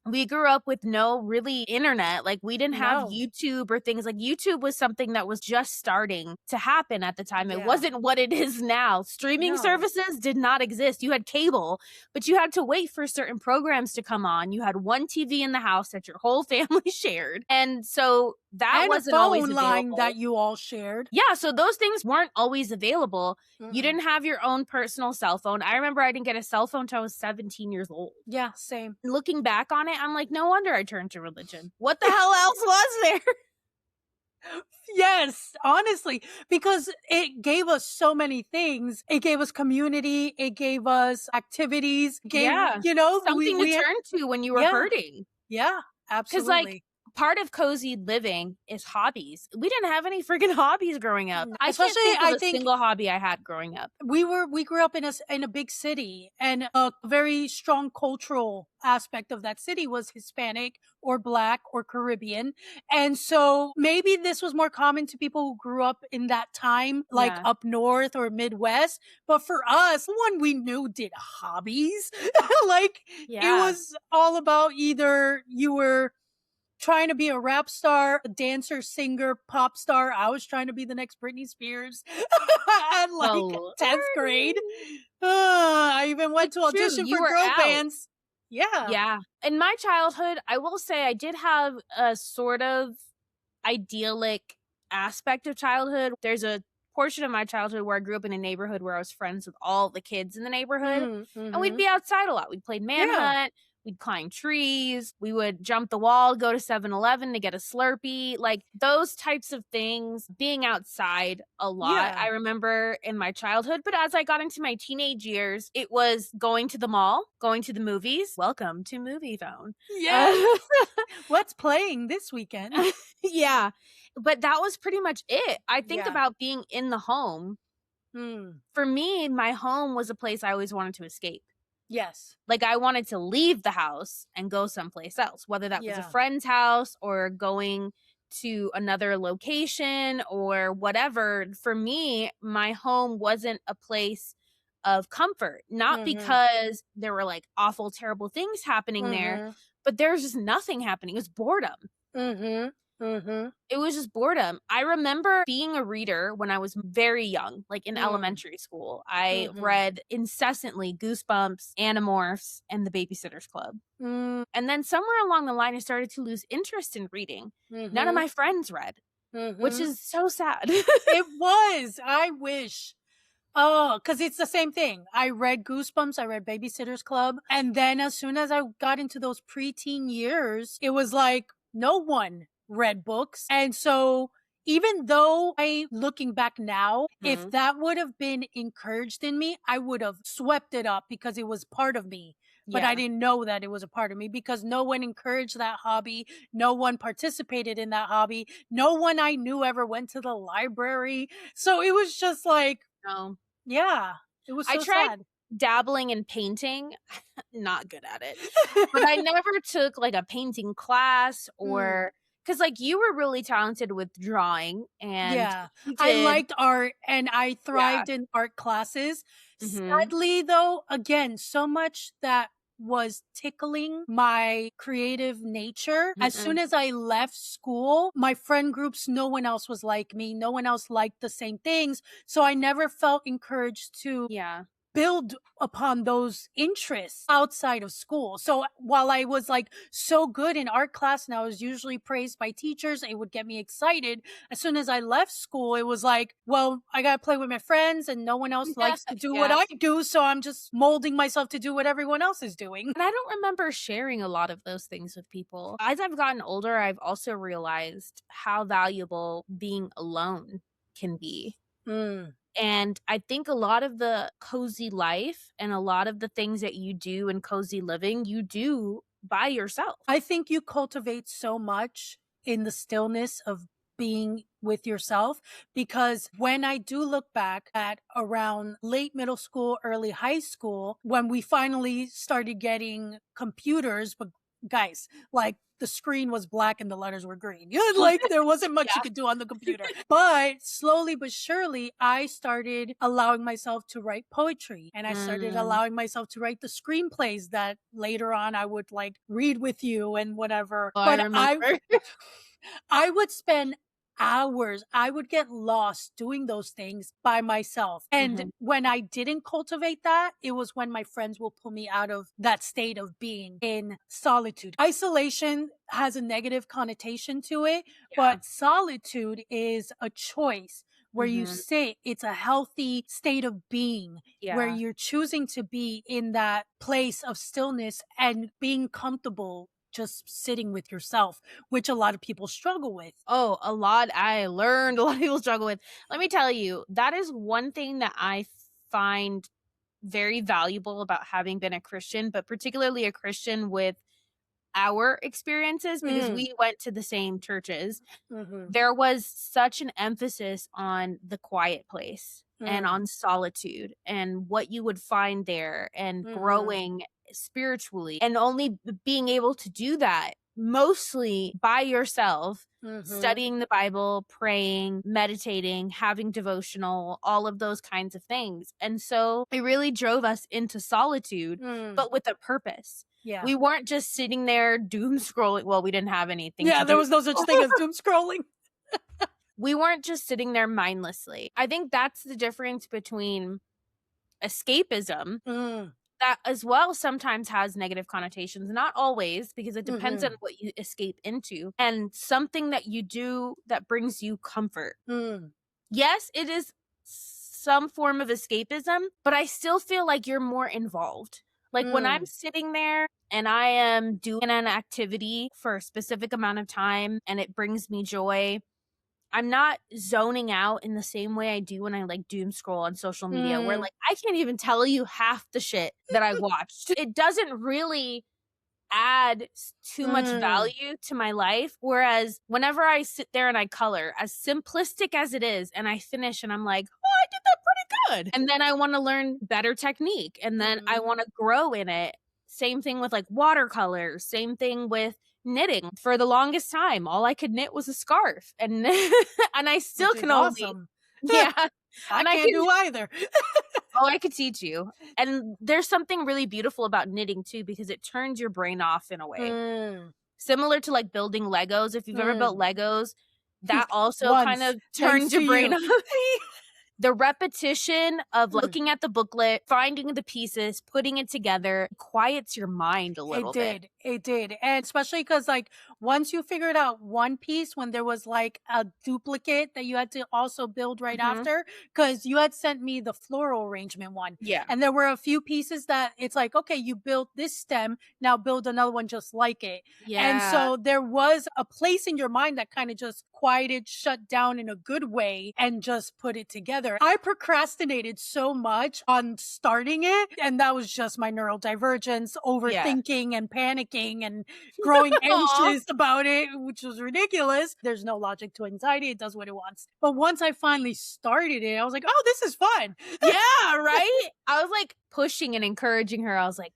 We grew up with no really internet, like, we didn't have No. YouTube or things like YouTube was something that was just starting to happen at the time, it Yeah. wasn't what it is now. Streaming No. services did not exist, you had cable, but you had to wait for certain programs to come on, you had one TV in the house that your whole family shared, and so that And a wasn't always phone line that available. you all shared. Yeah, so those things weren't always available. You Mm-mm. didn't have your own personal cell phone. I remember I didn't get a cell phone till I was 17 years old. Yeah, same. Looking back on it, I'm like, "No wonder I turned to religion. What the hell else was there?" Yes, honestly, because it gave us so many things. It gave us community, it gave us activities, gave, Yeah. we Something to we turn to when you were yeah, hurting. yeah, 'Cause, like, absolutely. part of cozy living is hobbies. We didn't have any freaking hobbies growing up. I can't Especially think of I a think single hobby I had growing up. we grew up in a big city, and a very strong cultural aspect of that city was Hispanic or Black or Caribbean. And so maybe this was more common to people who grew up in that time, like Yeah. up north or Midwest. But for us, one we knew did hobbies. Like, it Yeah. was all about either you were trying to be a rap star, a dancer, singer, pop star. I was trying to be the next Britney Spears at like Oh, 10th grade. I even went it's to true, audition you for were girl out. bands. Yeah. Yeah. In my childhood, I will say I did have a sort of idyllic aspect of childhood. There's a portion of my childhood where I grew up in a neighborhood where I was friends with all the kids in the neighborhood, and we'd Mm-hmm. be outside a lot. We'd play Yeah. manhunt, we'd climb trees, we would jump the wall, go to 7-Eleven to get a Slurpee, like those types of things, being outside a lot. Yeah. I remember in my childhood, but as I got into my teenage years, it was going to the mall, going to the movies. Welcome to Movie Phone. Uh, Yes. What's playing this weekend? yeah. But that was pretty much it. I think Yeah. about being in the home. Mm. For me, my home was a place I always wanted to escape. Yes. Like, I wanted to leave the house and go someplace else, whether that was a Yeah. friend's house or going to another location or whatever. For me, my home wasn't a place of comfort, not Mhm. because there were, like, awful, terrible things happening there, Mhm. but there was just nothing happening. It was boredom. Mhm. Mhm. It was just boredom. I remember being a reader when I was very young, like in Mm. elementary school. I Mhm. read incessantly Goosebumps, Animorphs, and The Babysitter's Club. Mm. And then somewhere along the line, I started to lose interest in reading. None of Mhm. my friends read, which Mhm. is so sad. It was. I wish. Oh, because it's the same thing. I read Goosebumps, I read Babysitter's Club, and then as soon as I got into those preteen years, it was like no one read books. And so even though looking back now, if Mhm. that would have been encouraged in me, I would have swept it up because it was part of me. But I Yeah. didn't know that it was a part of me because no one encouraged that hobby. No one participated in that hobby. No one I knew ever went to the library. So it was just like, No. yeah, it was I so tried sad. dabbling in painting, not good at it. But I never took, like, a painting class Mm, or because, like, you were really talented with drawing, and yeah, you I did. liked art and I Yeah. thrived in art classes. Mhm. Sadly, though, again, so much that was tickling my creative nature. As soon Mm-mm. as I left school, my friend groups, no one else was like me. No one else liked the same things. So I never felt encouraged to Yeah. build upon those interests outside of school. So while I was like so good in art class and I was usually praised by teachers, it would get me excited. As soon as I left school, it was like, well, I got to play with my friends and no one else likes to do what Yeah. I do. So I'm just molding myself to do what everyone else is doing. And I don't remember sharing a lot of those things with people. As I've gotten older, I've also realized how valuable being alone can be. Mm. And I think a lot of the cozy life and a lot of the things that you do in cozy living, you do by yourself. I think you cultivate so much in the stillness of being with yourself because when I do look back at around late middle school, early high school, when we finally started getting computers, but guys, like the screen was black and the letters were green. Like there wasn't much you Yeah. could do on the computer. But slowly but surely, I started allowing myself to write poetry and I started Mm. allowing myself to write the screenplays that later on I would like read with you and whatever. Oh, I But remember. I would spend hours. I would get lost doing those things by myself. And Mhm. when I didn't cultivate that, it was when my friends will pull me out of that state of being in solitude. Isolation has a negative connotation to it, Yeah. but solitude is a choice where you Mhm. sit. It's a healthy state of being where Yeah. you're choosing to be in that place of stillness and being comfortable just sitting with yourself, which a lot of people struggle with. Oh, a lot I learned a lot of people struggle with. Let me tell you, that is one thing that I find very valuable about having been a Christian, but particularly a Christian with our experiences because Mm, we went to the same churches. mhm, There was such an emphasis on the quiet place and mm, on solitude and what you would find there and mhm, growing spiritually and only being able to do that mostly by yourself, mhm, studying the Bible, praying, meditating, having devotional, all of those kinds of things. And so it really drove us into solitude, mm. but with a purpose. Yeah. We weren't just sitting there doom scrolling. Well, we didn't have anything to Yeah, there do. was no such thing as doom scrolling. We weren't just sitting there mindlessly. I think that's the difference between escapism Mm, that as well sometimes has negative connotations, not always, because it depends on mhm, what you escape into, and something that you do that brings you comfort. mm, Yes, it is some form of escapism, but I still feel like you're more involved. Like when I'm mm, sitting there and I am doing an activity for a specific amount of time and it brings me joy, I'm not zoning out in the same way I do when I, like, doom scroll on social media where, mm, like, I can't even tell you half the shit that I've watched. It doesn't really add too much mm. value to my life, whereas whenever I sit there and I color, as simplistic as it is, and I finish and I'm like, "Oh, I did that good. And then I want to learn better technique, and then I want to grow in it. Same thing with like watercolor, same thing with knitting. For the longest time, all I could knit was a scarf, and and I still Which is can only awesome. yeah, I and I can't can do either. oh, I could teach you. And there's something really beautiful about knitting too, because it turns your brain off in a way. Mm, Similar to like building Legos. If you've ever built mm. Legos, that also kind Once, of thanks turns to your brain you. off. The repetition of Mm. looking at the booklet, finding the pieces, putting it together quiets your mind a It little bit. did. It did. And especially because, like, once you figured out one piece, when there was like a duplicate that you had to also build right Mhm. after, because you had sent me the floral arrangement one. Yeah. And there were a few pieces that it's like, okay, you built this stem, now build another one just like it. And Yeah. so there was a place in your mind that kind of just quieted, shut down in a good way, and just put it together. I procrastinated so much on starting it, and that was just my neurodivergence, Yeah. overthinking and panicking and growing Aw. anxious about it, which was ridiculous. There's no logic to anxiety. It does what it wants. But once I finally started it, I was like, oh, this is fun. Yeah, right? I was, like, pushing and encouraging her. I was like,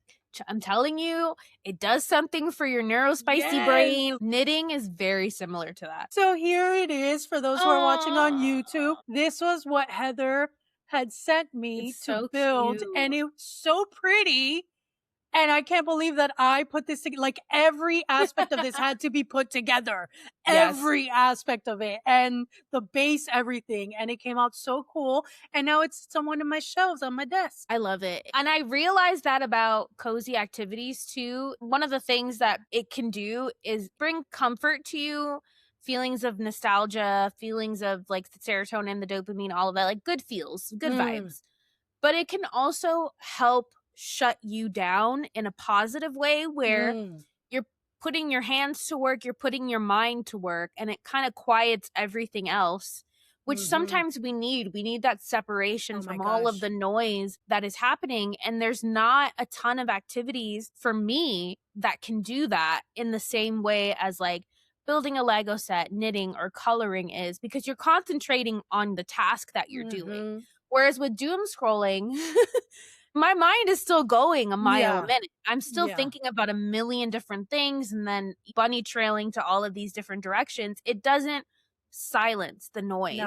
I'm telling you, it does something for your neurospicy Yes. brain." Knitting is very similar to that. So here it is for those who are watching on YouTube. Oh, This was what Heather had sent me it's to so build, and cute. it was so pretty. And I can't believe that I put this like every aspect of this had to be put together. Yes. Every aspect of it and the base, everything. And it came out so cool. And now it's on one of my shelves on my desk. I love it. And I realized that about cozy activities too. One of the things that it can do is bring comfort to you, feelings of nostalgia, feelings of like the serotonin, the dopamine, all of that, like good feels, good Mm, vibes. But it can also help shut you down in a positive way where mm, you're putting your hands to work, you're putting your mind to work, and it kind of quiets everything else, which mm-hmm. sometimes we need. We need that separation Oh my from all of gosh. the noise that is happening. And there's not a ton of activities for me that can do that in the same way as like building a Lego set, knitting, or coloring is, because you're concentrating on the task that you're doing. Mm-hmm. Whereas with doom scrolling, my mind is still going a mile a Yeah. minute. I'm still Yeah. thinking about a million different things and then bunny trailing to all of these different directions. It doesn't silence the No. noise in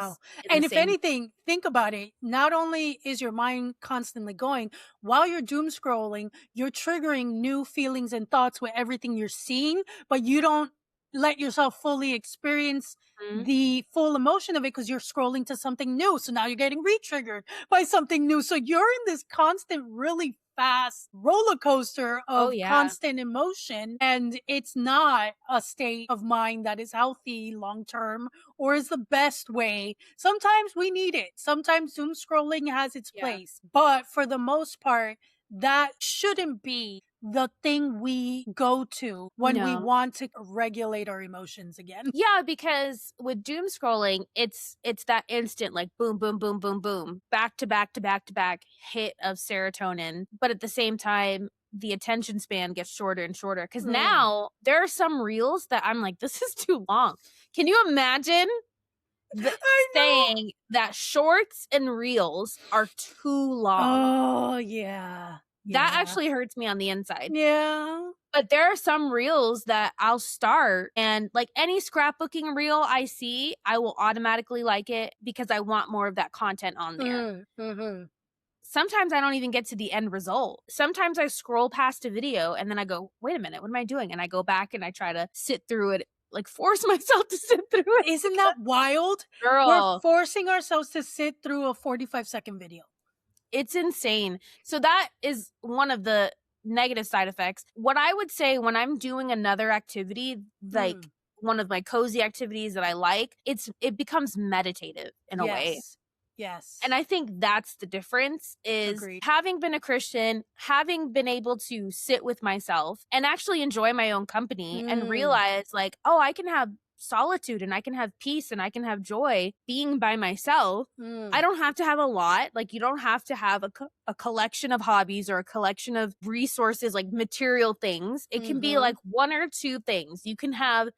the And if same. anything, think about it. Not only is your mind constantly going, while you're doom scrolling, you're triggering new feelings and thoughts with everything you're seeing, but you don't let yourself fully experience Mhm. the full emotion of it because you're scrolling to something new. So now you're getting re-triggered by something new. So you're in this constant, really fast roller coaster Oh, of yeah. constant emotion. And it's not a state of mind that is healthy long term or is the best way. Sometimes we need it. Sometimes doom scrolling has its Yeah. place. But for the most part, that shouldn't be the thing we go to when we No. want to regulate our emotions again. Yeah, because with doom scrolling, it's that instant like boom, boom, boom, boom, boom, back to back to back to back hit of serotonin. But at the same time, the attention span gets shorter and shorter. Cause Mm. now there are some reels that I'm like, this is too long. Can you imagine the I know. saying that shorts and reels are too long? Oh, yeah. That Yeah. actually hurts me on the inside. Yeah. But there are some reels that I'll start and like any scrapbooking reel I see, I will automatically like it because I want more of that content on there. Mm, mhm. Sometimes I don't even get to the end result. Sometimes I scroll past a video and then I go, wait a minute, what am I doing? And I go back and I try to sit through it, like force myself to sit through it. Isn't that wild? We're Girl, forcing ourselves to sit through a 45-second video. it's insane. So that is one of the negative side effects. What I would say when I'm doing another activity, like Mm. one of my cozy activities that I like, it becomes meditative in a way. Yes. Yes. And I think that's the difference is Agreed. having been a Christian, having been able to sit with myself and actually enjoy my own company and Mm. realize like, oh, I can have solitude and I can have peace and I can have joy being by myself. I Mm. don't have to have a lot. Like you don't have to have a collection of hobbies or a collection of resources like material things. It can be Mhm. like one or two things. You can have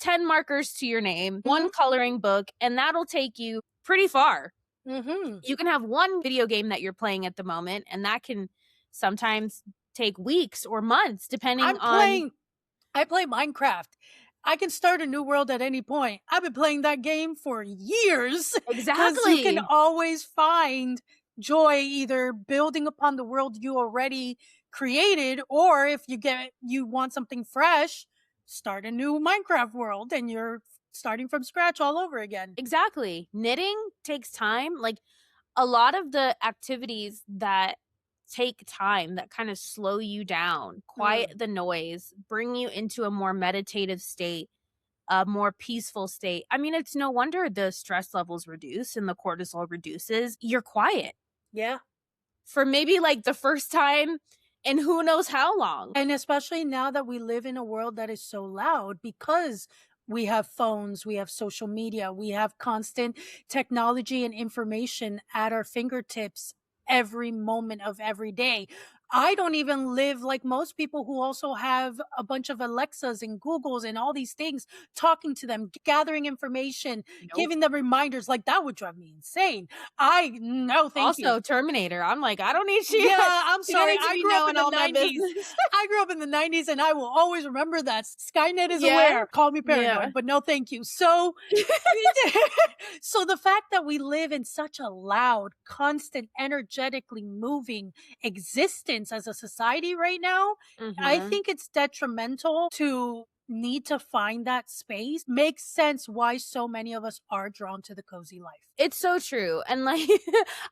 10 markers to your name, Mhm. one coloring book, and that'll take you pretty far. You can have one video game that you're playing at the moment, and that can sometimes take weeks or months depending I'm on. playing I play Minecraft. I can start a new world at any point. I've been playing that game for years because you can Exactly. always find joy either building upon the world you already created, or if you want something fresh, start a new Minecraft world and you're starting from scratch all over again. Exactly. Knitting takes time. Like, a lot of the activities that take time, that kind of slow you down, quiet Mm. the noise, bring you into a more meditative state, a more peaceful state. I mean, it's no wonder the stress levels reduce and the cortisol reduces. You're quiet Yeah. for maybe like the first time in who knows how long. And especially now that we live in a world that is so loud because we have phones, we have social media, we have constant technology and information at our fingertips every moment of every day. I don't even live like most people who also have a bunch of Alexas and Googles and all these things, talking to them, gathering information, Nope. giving them reminders. Like that would drive me insane. No, thank you. Also, Terminator. I'm like, I don't need you. Yeah, I'm You don't sorry. need to I be grew up in knowing the all my 90s. business. I grew up in the 90s and I will always remember that. Skynet is Yeah. aware. Call me Yeah. paranoid, but no thank you. So so the fact that we live in such a loud, constant, energetically moving existence as a society right now, I Mhm. think it's detrimental to need to find that space. Makes sense why so many of us are drawn to the cozy life. It's so true, and, like,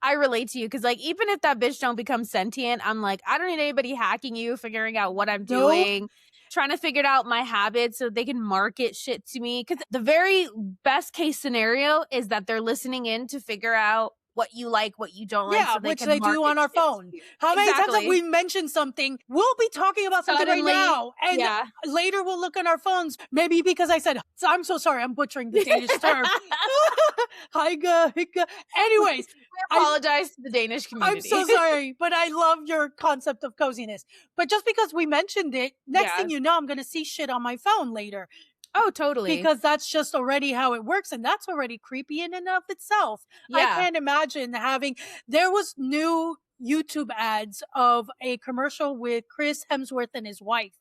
I relate to you because, like, even if that bitch don't become sentient, I'm like, I don't need anybody hacking you, figuring out what I'm Nope. doing, trying to figure out my habits so they can market shit to me. Because the very best case scenario is that they're listening in to figure out what you like, what you don't like, Yeah, so they which can they do market on our shit to phone. you. How many times have Exactly. we mentioned something? We'll be talking about something right Suddenly, now, and yeah. later we'll look on our phones. Maybe because I said, so I'm so sorry, I'm butchering the Danish term. Hygge, hygge. Anyways, We I apologize to the Danish I'm community. so sorry, but I love your concept of coziness. But just because we mentioned it, next Yeah. thing you know, I'm gonna see shit on my phone later Oh, totally. because that's just already how it works, and that's already creepy in and of itself. I Yeah. can't imagine having there was new YouTube ads of a commercial with Chris Hemsworth and his wife.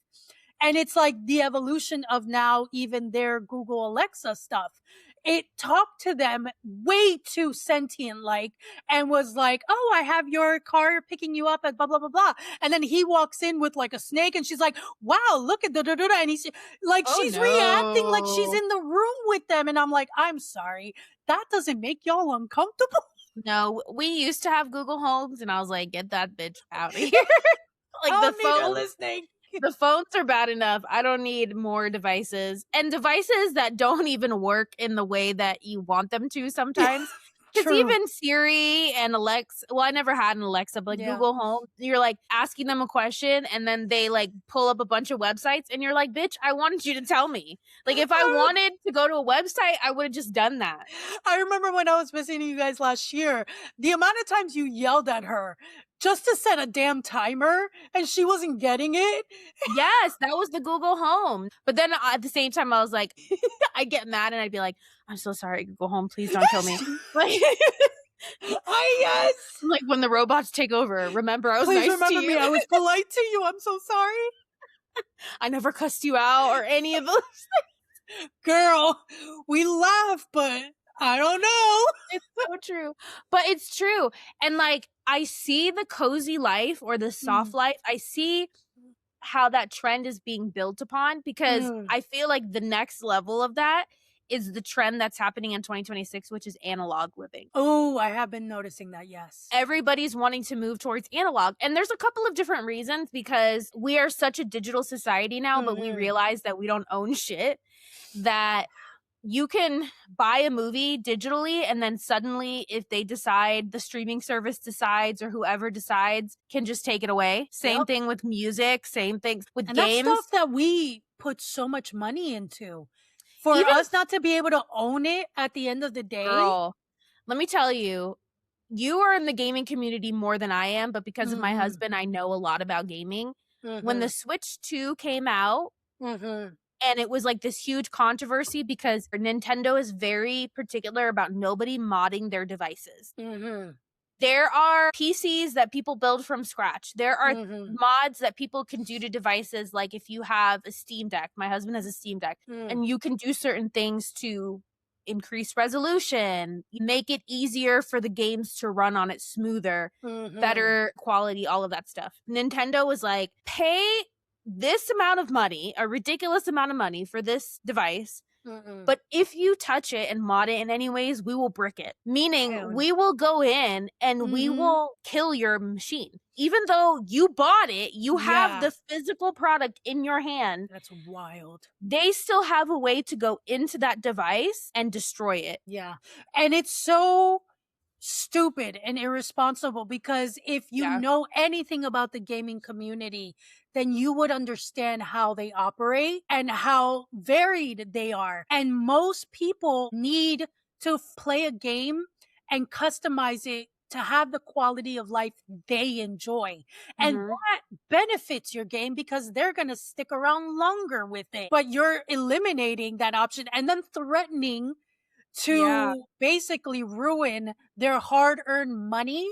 And it's like the evolution of now even their Google Alexa stuff. It talked to them way too sentient like and was like, "Oh, I have your car picking you up at blah blah blah blah." And then he walks in with like a snake and she's like, "Wow, look at da da da da." And he's like Oh, she's reacting like she's no. in the room with them and I'm like, "I'm sorry. That doesn't make y'all uncomfortable?" No, we used to have Google Homes, and I was like, "Get that bitch out of here." Like, I don't need her listening. the phones are bad enough. I don't need more devices, and devices that don't even work in the way that you want them to Yeah, sometimes. Because true. even Siri and Alexa, well, I never had an Alexa, but like Yeah. Google Home, you're like asking them a question and then they like pull up a bunch of websites and you're like, "Bitch, I wanted you to tell me." Like, if I wanted to go to a website, I would have just done that. I remember when I was visiting you guys last year, the amount of times you yelled at her just to set a damn timer and she wasn't getting it. Yes, that was the Google Home. But then at the same time, I was like, I'd get mad and I'd be like, "I'm so sorry, Google Home, please don't kill me." Like, Yes. like when the robots take over, remember I was Please nice to remember me. you. I was polite to you. I'm so sorry. I never cussed you out or any of those. Girl, we laugh, but I don't know. It's so true. But it's true. And like, I see the cozy life or the soft Mm, life. I see how that trend is being built upon because mm. I feel like the next level of that is the trend that's happening in 2026, which is analog living. Oh, I have been noticing that. Yes. Everybody's wanting to move towards analog. And there's a couple of different reasons because we are such a digital society now, but we Mhm. realize that we don't own shit, that you can buy a movie digitally and then suddenly if they decide, the streaming service decides or whoever decides can just take it away. Same Yep. thing with music, same thing with And that's games. stuff that we put so much money into. For Even us not to be able to own it at the end of the day. girl, let me tell you, you are in the gaming community more than I am, but because of my Mhm. husband, I know a lot about gaming. When the Mhm. Switch 2 came out, Mhm. And it was like this huge controversy because Nintendo is very particular about nobody modding their devices. Mm-hmm. There are PCs that people build from scratch. There are Mm-hmm. mods that people can do to devices. Like if you have a Steam Deck, my husband has a Steam Deck, and you can do certain things to increase resolution, make it easier for the games to run on it smoother, better quality, all of that stuff. Nintendo was like, pay this amount of money, a ridiculous amount of money for this device. But if you touch it and mod it in any ways, we will brick it. Meaning, we will go in and we will kill your machine. Even though you bought it, you have the physical product in your hand. That's wild. They still have a way to go into that device and destroy it. Yeah. And it's so stupid and irresponsible because if you know anything about the gaming community, then you would understand how they operate and how varied they are. And most people need to play a game and customize it to have the quality of life they enjoy. And that benefits your game because they're going to stick around longer with it. But you're eliminating that option and then threatening to basically ruin their hard-earned money.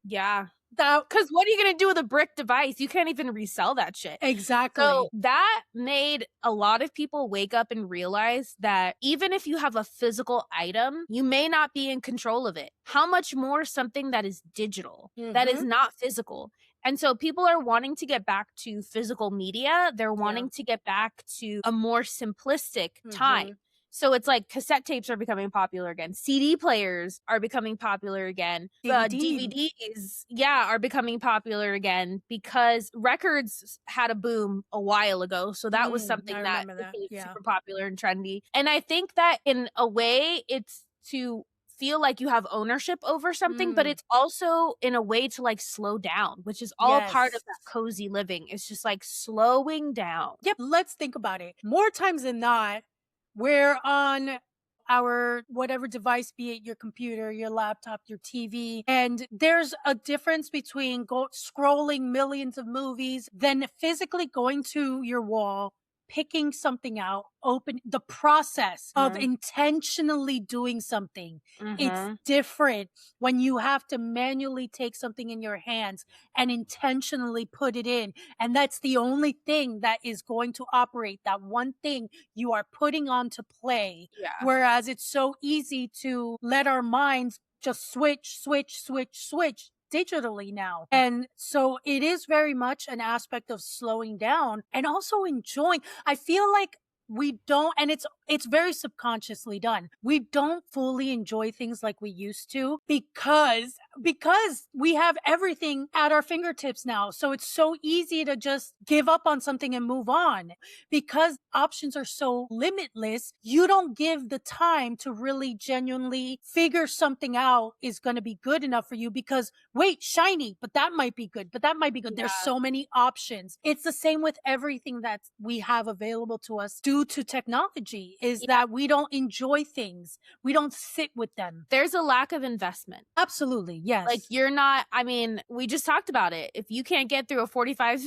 Yeah. Because what are you going to do with a brick device? You can't even resell that shit. Exactly. So that made a lot of people wake up and realize that even if you have a physical item, you may not be in control of it. How much more something that is digital, that is not physical? And so people are wanting to get back to physical media. They're wanting to get back to a more simplistic time. So it's like cassette tapes are becoming popular again. CD players are becoming popular again. DVDs, are becoming popular again because records had a boom a while ago. So that was something that became super popular and trendy. And I think that in a way, it's to feel like you have ownership over something, but it's also in a way to like slow down, which is all part of that cozy living. It's just like slowing down. Yep. Let's think about it. More times than not, we're on our whatever device, be it your computer, your laptop, your TV. And there's a difference between scrolling millions of movies than physically going to your wall, picking something out, open the process of intentionally doing something. It's different when you have to manually take something in your hands and intentionally put it in. And that's the only thing that is going to operate, that one thing you are putting on to play. Whereas it's so easy to let our minds just switch digitally now. And so it is very much an aspect of slowing down and also enjoying. I feel like we don't, and it's very subconsciously done. We don't fully enjoy things like we used to because we have everything at our fingertips now. So it's so easy to just give up on something and move on. Because options are so limitless, you don't give the time to really genuinely figure something out is going to be good enough for you because wait, shiny, but that might be good, but that might be good. There's so many options. It's the same with everything that we have available to us due to technology is that we don't enjoy things. We don't sit with them. There's a lack of investment. Absolutely. Yes. Like you're not, I mean, we just talked about it. If you can't get through a 45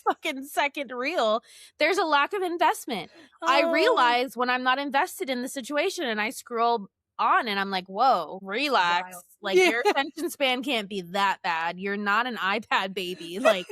fucking second reel, there's a lack of investment. I realize when I'm not invested in the situation and I scroll on and I'm like, whoa, relax. Like your attention span can't be that bad. You're not an iPad baby. Like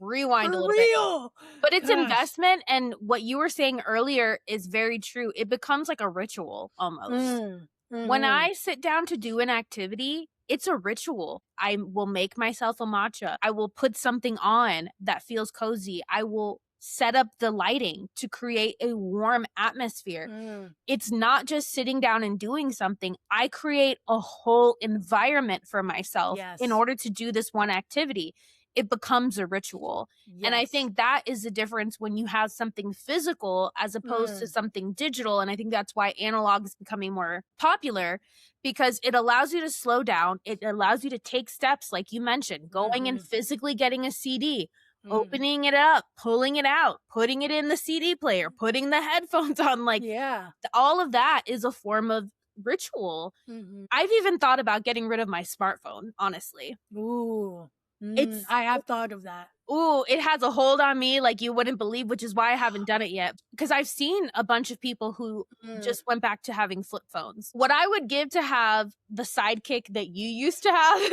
rewind a little bit. But it's investment, and what you were saying earlier is very true. It becomes like a ritual almost. When I sit down to do an activity, it's a ritual. I will make myself a matcha. I will put something on that feels cozy. I will set up the lighting to create a warm atmosphere. It's not just sitting down and doing something. I create a whole environment for myself in order to do this one activity. It becomes a ritual. And I think that is the difference when you have something physical as opposed to something digital. And I think that's why analog is becoming more popular because it allows you to slow down. It allows you to take steps, like you mentioned, going and physically getting a CD, opening it up, pulling it out, putting it in the CD player, putting the headphones on. Like all of that is a form of ritual. I've even thought about getting rid of my smartphone, honestly. Ooh. I have thought of that. Ooh, it has a hold on me like you wouldn't believe, which is why I haven't done it yet. Because I've seen a bunch of people who just went back to having flip phones. What I would give to have the sidekick that you used to have.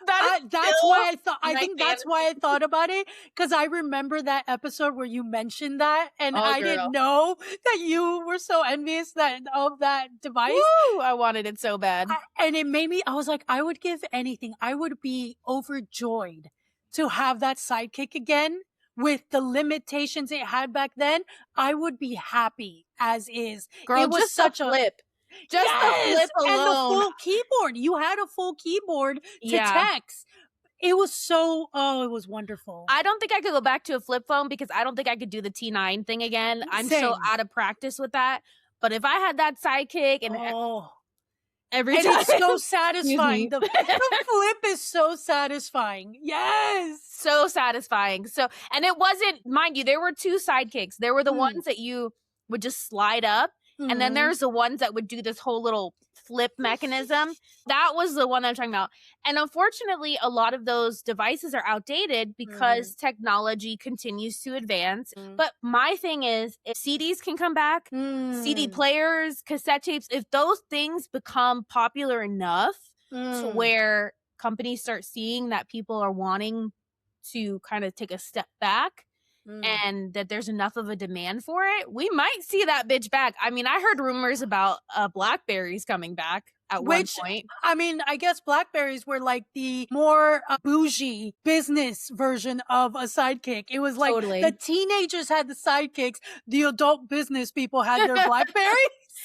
That's why I thought. I my think that's why I thought about it, because I remember that episode where you mentioned that, and Oh, I girl. didn't know that you were so envious of that device. Woo! I wanted it so bad. And it made me. I was like, I would give anything. I would be overjoyed to have that sidekick again with the limitations it had back then. I would be happy as is. Girl, it was just such a flip. Just yes! the flip alone. And the full keyboard. You had a full keyboard to text. It was it was wonderful. I don't think I could go back to a flip phone because I don't think I could do the T9 thing again. I'm so out of practice with that. But if I had that sidekick and every time. It's so satisfying. The flip is so satisfying. Yes. So satisfying. So, and it wasn't, mind you, there were two sidekicks. There were the ones that you would just slide up. And then there's the ones that would do this whole little flip mechanism. That was the one I'm talking about. And unfortunately, a lot of those devices are outdated because technology continues to advance. But my thing is, if CDs can come back, CD players, cassette tapes, if those things become popular enough to where companies start seeing that people are wanting to kind of take a step back, and that there's enough of a demand for it, we might see that bitch back. I mean, I heard rumors about Blackberries coming back at one point. I mean, I guess Blackberries were like the more bougie business version of a sidekick. It was like the teenagers had the sidekicks, the adult business people had their Blackberries.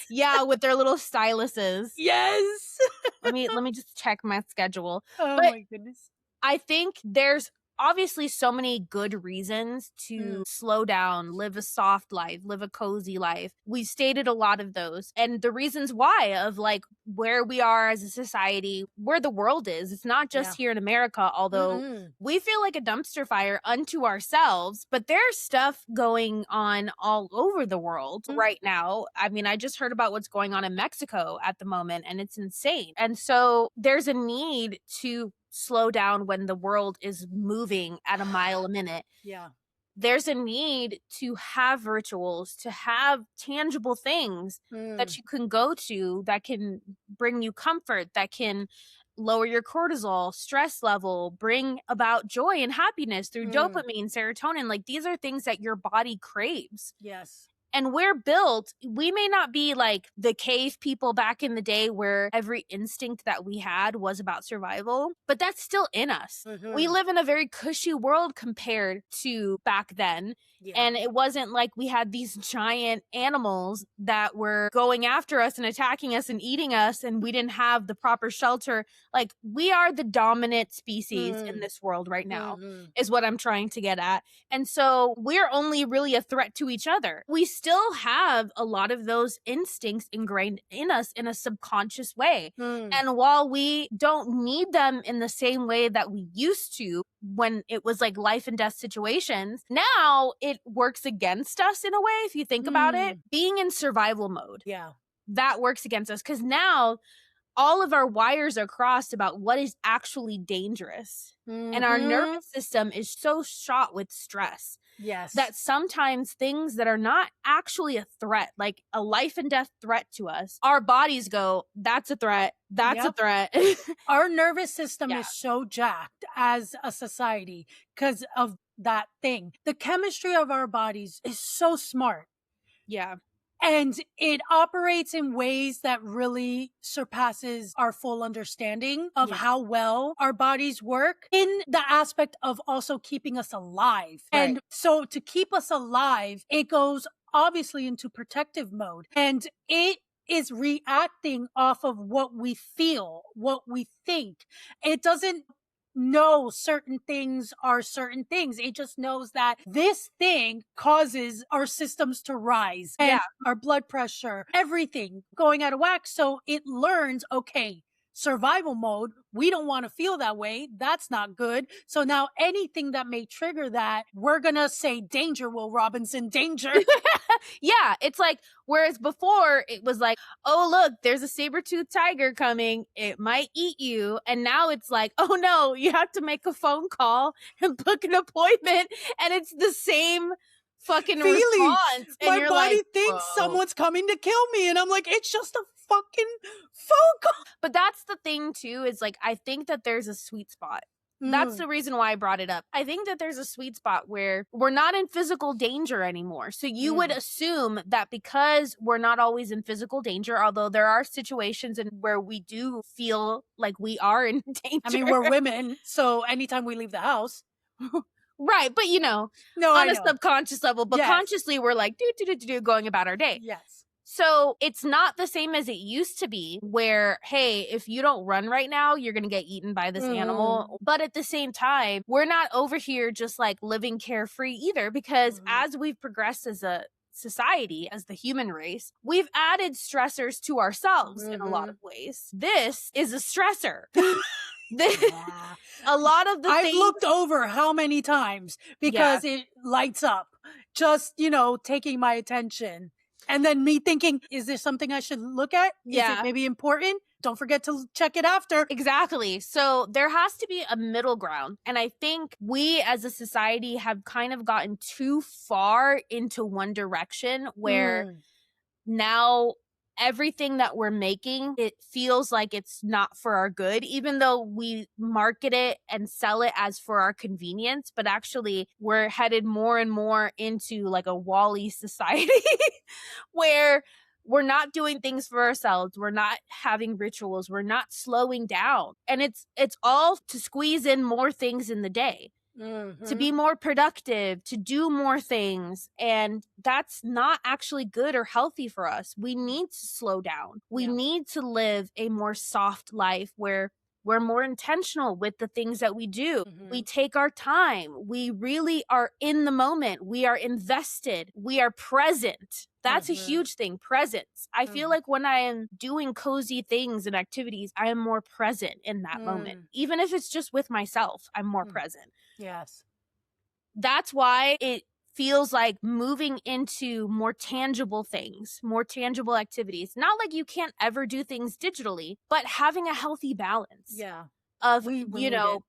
Yeah, with their little styluses. Yes. let me just check my schedule. Oh my goodness. I think there's obviously so many good reasons to slow down, live a soft life, live a cozy life. We stated a lot of those, and the reasons why of like where we are as a society, where the world is. It's not just here in America, although we feel like a dumpster fire unto ourselves, but there's stuff going on all over the world right now. I mean, I just heard about what's going on in Mexico at the moment, and it's insane. And so there's a need to slow down when the world is moving at a mile a minute. Yeah. There's a need to have rituals, to have tangible things that you can go to that can bring you comfort, that can lower your cortisol, stress level, bring about joy and happiness through dopamine, serotonin. Like, these are things that your body craves. Yes. And we're built, we may not be like the cave people back in the day where every instinct that we had was about survival, but that's still in us. We live in a very cushy world compared to back then. Yeah. And it wasn't like we had these giant animals that were going after us and attacking us and eating us, and we didn't have the proper shelter. Like, we are the dominant species in this world right now, is what I'm trying to get at. And so we're only really a threat to each other. We still have a lot of those instincts ingrained in us in a subconscious way. And while we don't need them in the same way that we used to when it was like life and death situations, now it works against us in a way, if you think about it. Being in survival mode. Yeah. That works against us because now all of our wires are crossed about what is actually dangerous. And our nervous system is so shot with stress. Yes. That sometimes things that are not actually a threat, like a life and death threat to us, our bodies go, that's a threat. That's a threat. Our nervous system is so jacked as a society because of that thing. The chemistry of our bodies is so smart. Yeah. And it operates in ways that really surpasses our full understanding of how well our bodies work in the aspect of also keeping us alive. Right. And so to keep us alive, it goes obviously into protective mode, and it is reacting off of what we feel, what we think. It doesn't know certain things are certain things. It just knows that this thing causes our systems to rise and our blood pressure, everything going out of whack. So it learns, okay, survival mode. We don't want to feel that way. That's not good. So now anything that may trigger that, we're going to say, danger, Will Robinson, danger. Yeah, it's like, whereas before it was like, oh, look, there's a saber-toothed tiger coming. It might eat you. And now it's like, oh no, you have to make a phone call and book an appointment. And it's the same fucking feeling. response. And my you're body like, thinks whoa. someone's coming to kill me. And I'm like, it's just a fucking phone call. But that's the thing too, is like, I think that there's a sweet spot. That's the reason why I brought it up. I think that there's a sweet spot where we're not in physical danger anymore. So you would assume that because we're not always in physical danger, although there are situations in where we do feel like we are in danger. I mean, we're women, so anytime we leave the house. Right, but you know, No, on I a know. subconscious level, but Yes. consciously we're like, do, going about our day. Yes. So it's not the same as it used to be where, hey, if you don't run right now, you're going to get eaten by this animal. But at the same time, we're not over here just like living carefree either, because as we've progressed as a society, as the human race, we've added stressors to ourselves in a lot of ways. This is a stressor. A lot of the I've looked over how many times because it lights up, just, you know, taking my attention. And then me thinking, is there something I should look at? Is it maybe important? Don't forget to check it after. Exactly. So there has to be a middle ground. And I think we as a society have kind of gotten too far into one direction where now everything that we're making, it feels like it's not for our good, even though we market it and sell it as for our convenience. But actually, we're headed more and more into like a Wall-E society where we're not doing things for ourselves. We're not having rituals. We're not slowing down. And it's all to squeeze in more things in the day. To be more productive, to do more things. And that's not actually good or healthy for us. We need to slow down. We need to live a more soft life where we're more intentional with the things that we do. We take our time. We really are in the moment. We are invested. We are present. That's a huge thing, presence. I feel like when I am doing cozy things and activities, I am more present in that moment. Even if it's just with myself, I'm more present. Yes. That's why it feels like moving into more tangible things, more tangible activities. Not like you can't ever do things digitally, but having a healthy balance. Yeah. Of, We you know,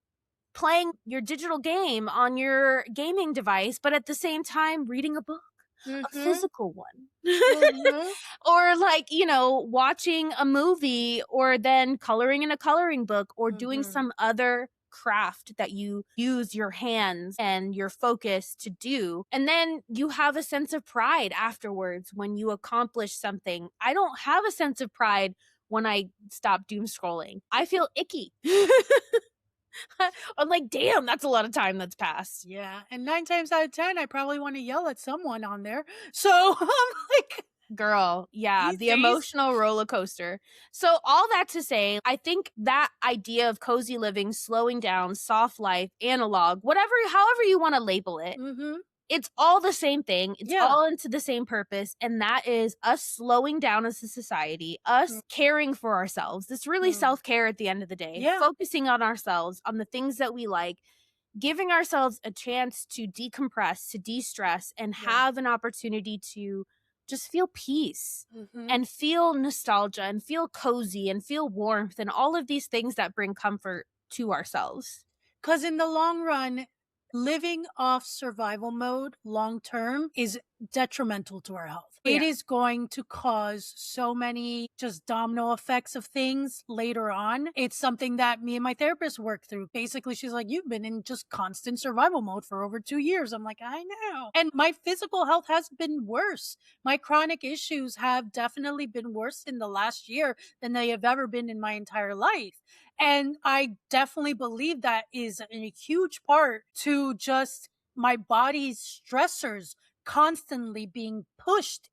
playing your digital game on your gaming device, but at the same time reading a book. A physical one. Or like, you know, watching a movie or then coloring in a coloring book or doing some other craft that you use your hands and your focus to do. And then you have a sense of pride afterwards when you accomplish something. I don't have a sense of pride when I stop doom scrolling. I feel icky. I'm like, damn, that's a lot of time that's passed. Yeah. And 9 times out of 10, I probably want to yell at someone on there. So I'm like, girl, yeah, these the days. emotional roller coaster. So all that to say, I think that idea of cozy living, slowing down, soft life, analog, however you want to label it, it's all the same thing. It's all into the same purpose. And that is us slowing down as a society, us caring for ourselves. It's really self-care at the end of the day. Focusing on ourselves, on the things that we like, giving ourselves a chance to decompress, to de-stress, and have an opportunity to just feel peace and feel nostalgia and feel cozy and feel warmth and all of these things that bring comfort to ourselves. Because in the long run, living off survival mode long term is detrimental to our health. It is going to cause so many just domino effects of things later on. It's something that me and my therapist worked through. Basically, she's like, you've been in just constant survival mode for over 2 years. I'm like, I know. And my physical health has been worse. My chronic issues have definitely been worse in the last year than they have ever been in my entire life. And I definitely believe that is a huge part to just my body's stressors constantly being pushed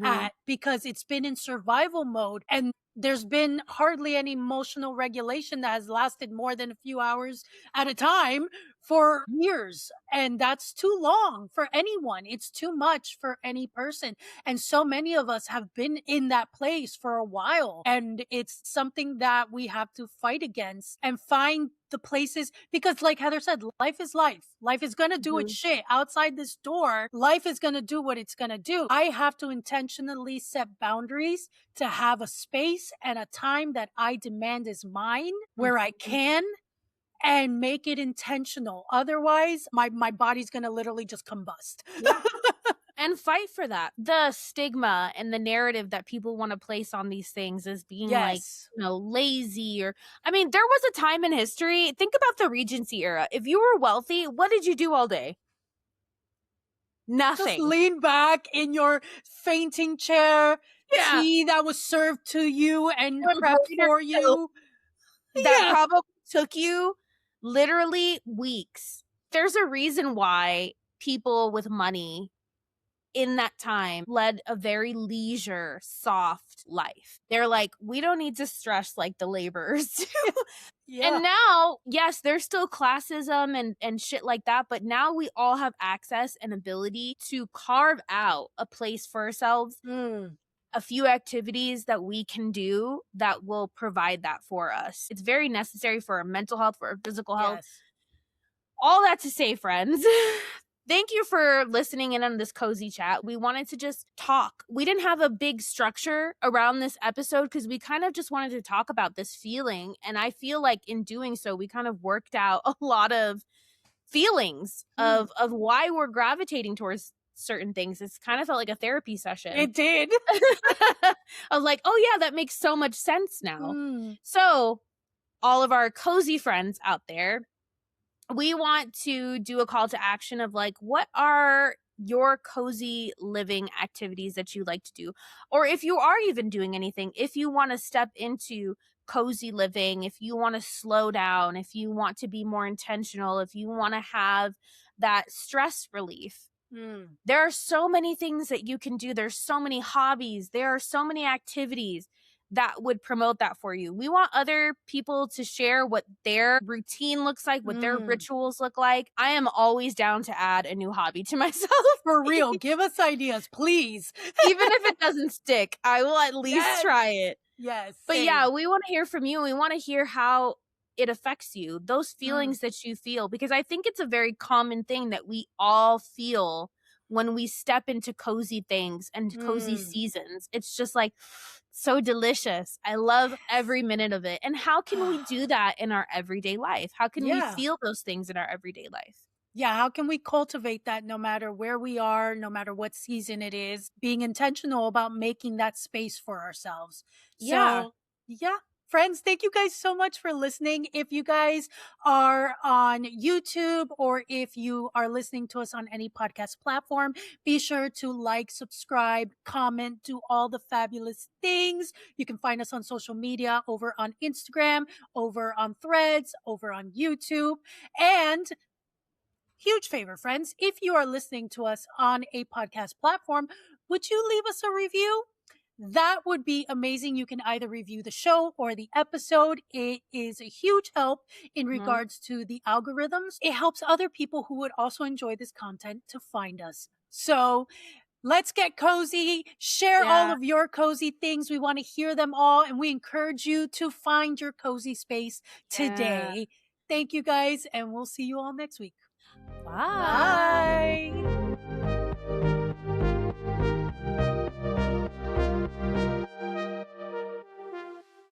at, because it's been in survival mode. And there's been hardly any emotional regulation that has lasted more than a few hours at a time for years. And that's too long for anyone. It's too much for any person. And so many of us have been in that place for a while. And it's something that we have to fight against and find the places, because like Heather said, life is life. Life is going to do its shit outside this door. Life is going to do what it's going to do. I have to intentionally set boundaries to have a space and a time that I demand is mine, where I can, and make it intentional. Otherwise, my body's going to literally just combust. Yeah. And fight for that. The stigma and the narrative that people want to place on these things as being like, lazy, or I mean, there was a time in history. Think about the Regency era. If you were wealthy, what did you do all day? Nothing. Just lean back in your fainting chair, tea that was served to you and prepped for you. That probably took you literally weeks. There's a reason why people with money in that time led a very leisure, soft life. They're like, we don't need to stress like the laborers do. And now, yes, there's still classism and shit like that, but now we all have access and ability to carve out a place for ourselves, a few activities that we can do that will provide that for us. It's very necessary for our mental health, for our physical health. All that to say, friends, thank you for listening in on this cozy chat. We wanted to just talk. We didn't have a big structure around this episode because we kind of just wanted to talk about this feeling. And I feel like in doing so, we kind of worked out a lot of feelings of why we're gravitating towards certain things. It's kind of felt like a therapy session. It did. I was like, oh yeah, that makes so much sense now. So all of our cozy friends out there, we want to do a call to action of like, what are your cozy living activities that you like to do? Or if you are even doing anything, if you want to step into cozy living, if you want to slow down, if you want to be more intentional, if you want to have that stress relief, there are so many things that you can do. There's so many hobbies. There are so many activities that would promote that for you. We want other people to share what their routine looks like, what their rituals look like. I am always down to add a new hobby to myself. For real. Give us ideas, please. Even if it doesn't stick, I will at least try it. Yes. But yeah, we want to hear from you. We want to hear how it affects you, those feelings that you feel, because I think it's a very common thing that we all feel when we step into cozy things and cozy seasons. It's just like so delicious. I love every minute of it. And how can we do that in our everyday life? How can we feel those things in our everyday life? Yeah, how can we cultivate that no matter where we are, no matter what season it is, being intentional about making that space for ourselves. So, friends, thank you guys so much for listening. If you guys are on YouTube or if you are listening to us on any podcast platform, be sure to like, subscribe, comment, do all the fabulous things. You can find us on social media, over on Instagram, over on Threads, over on YouTube. And huge favor, friends, if you are listening to us on a podcast platform, would you leave us a review? That would be amazing. You can either review the show or the episode. It is a huge help in regards to the algorithms. It helps other people who would also enjoy this content to find us. So let's get cozy. Share all of your cozy things. We want to hear them all. And we encourage you to find your cozy space today. Thank you guys. And we'll see you all next week. Bye. Bye.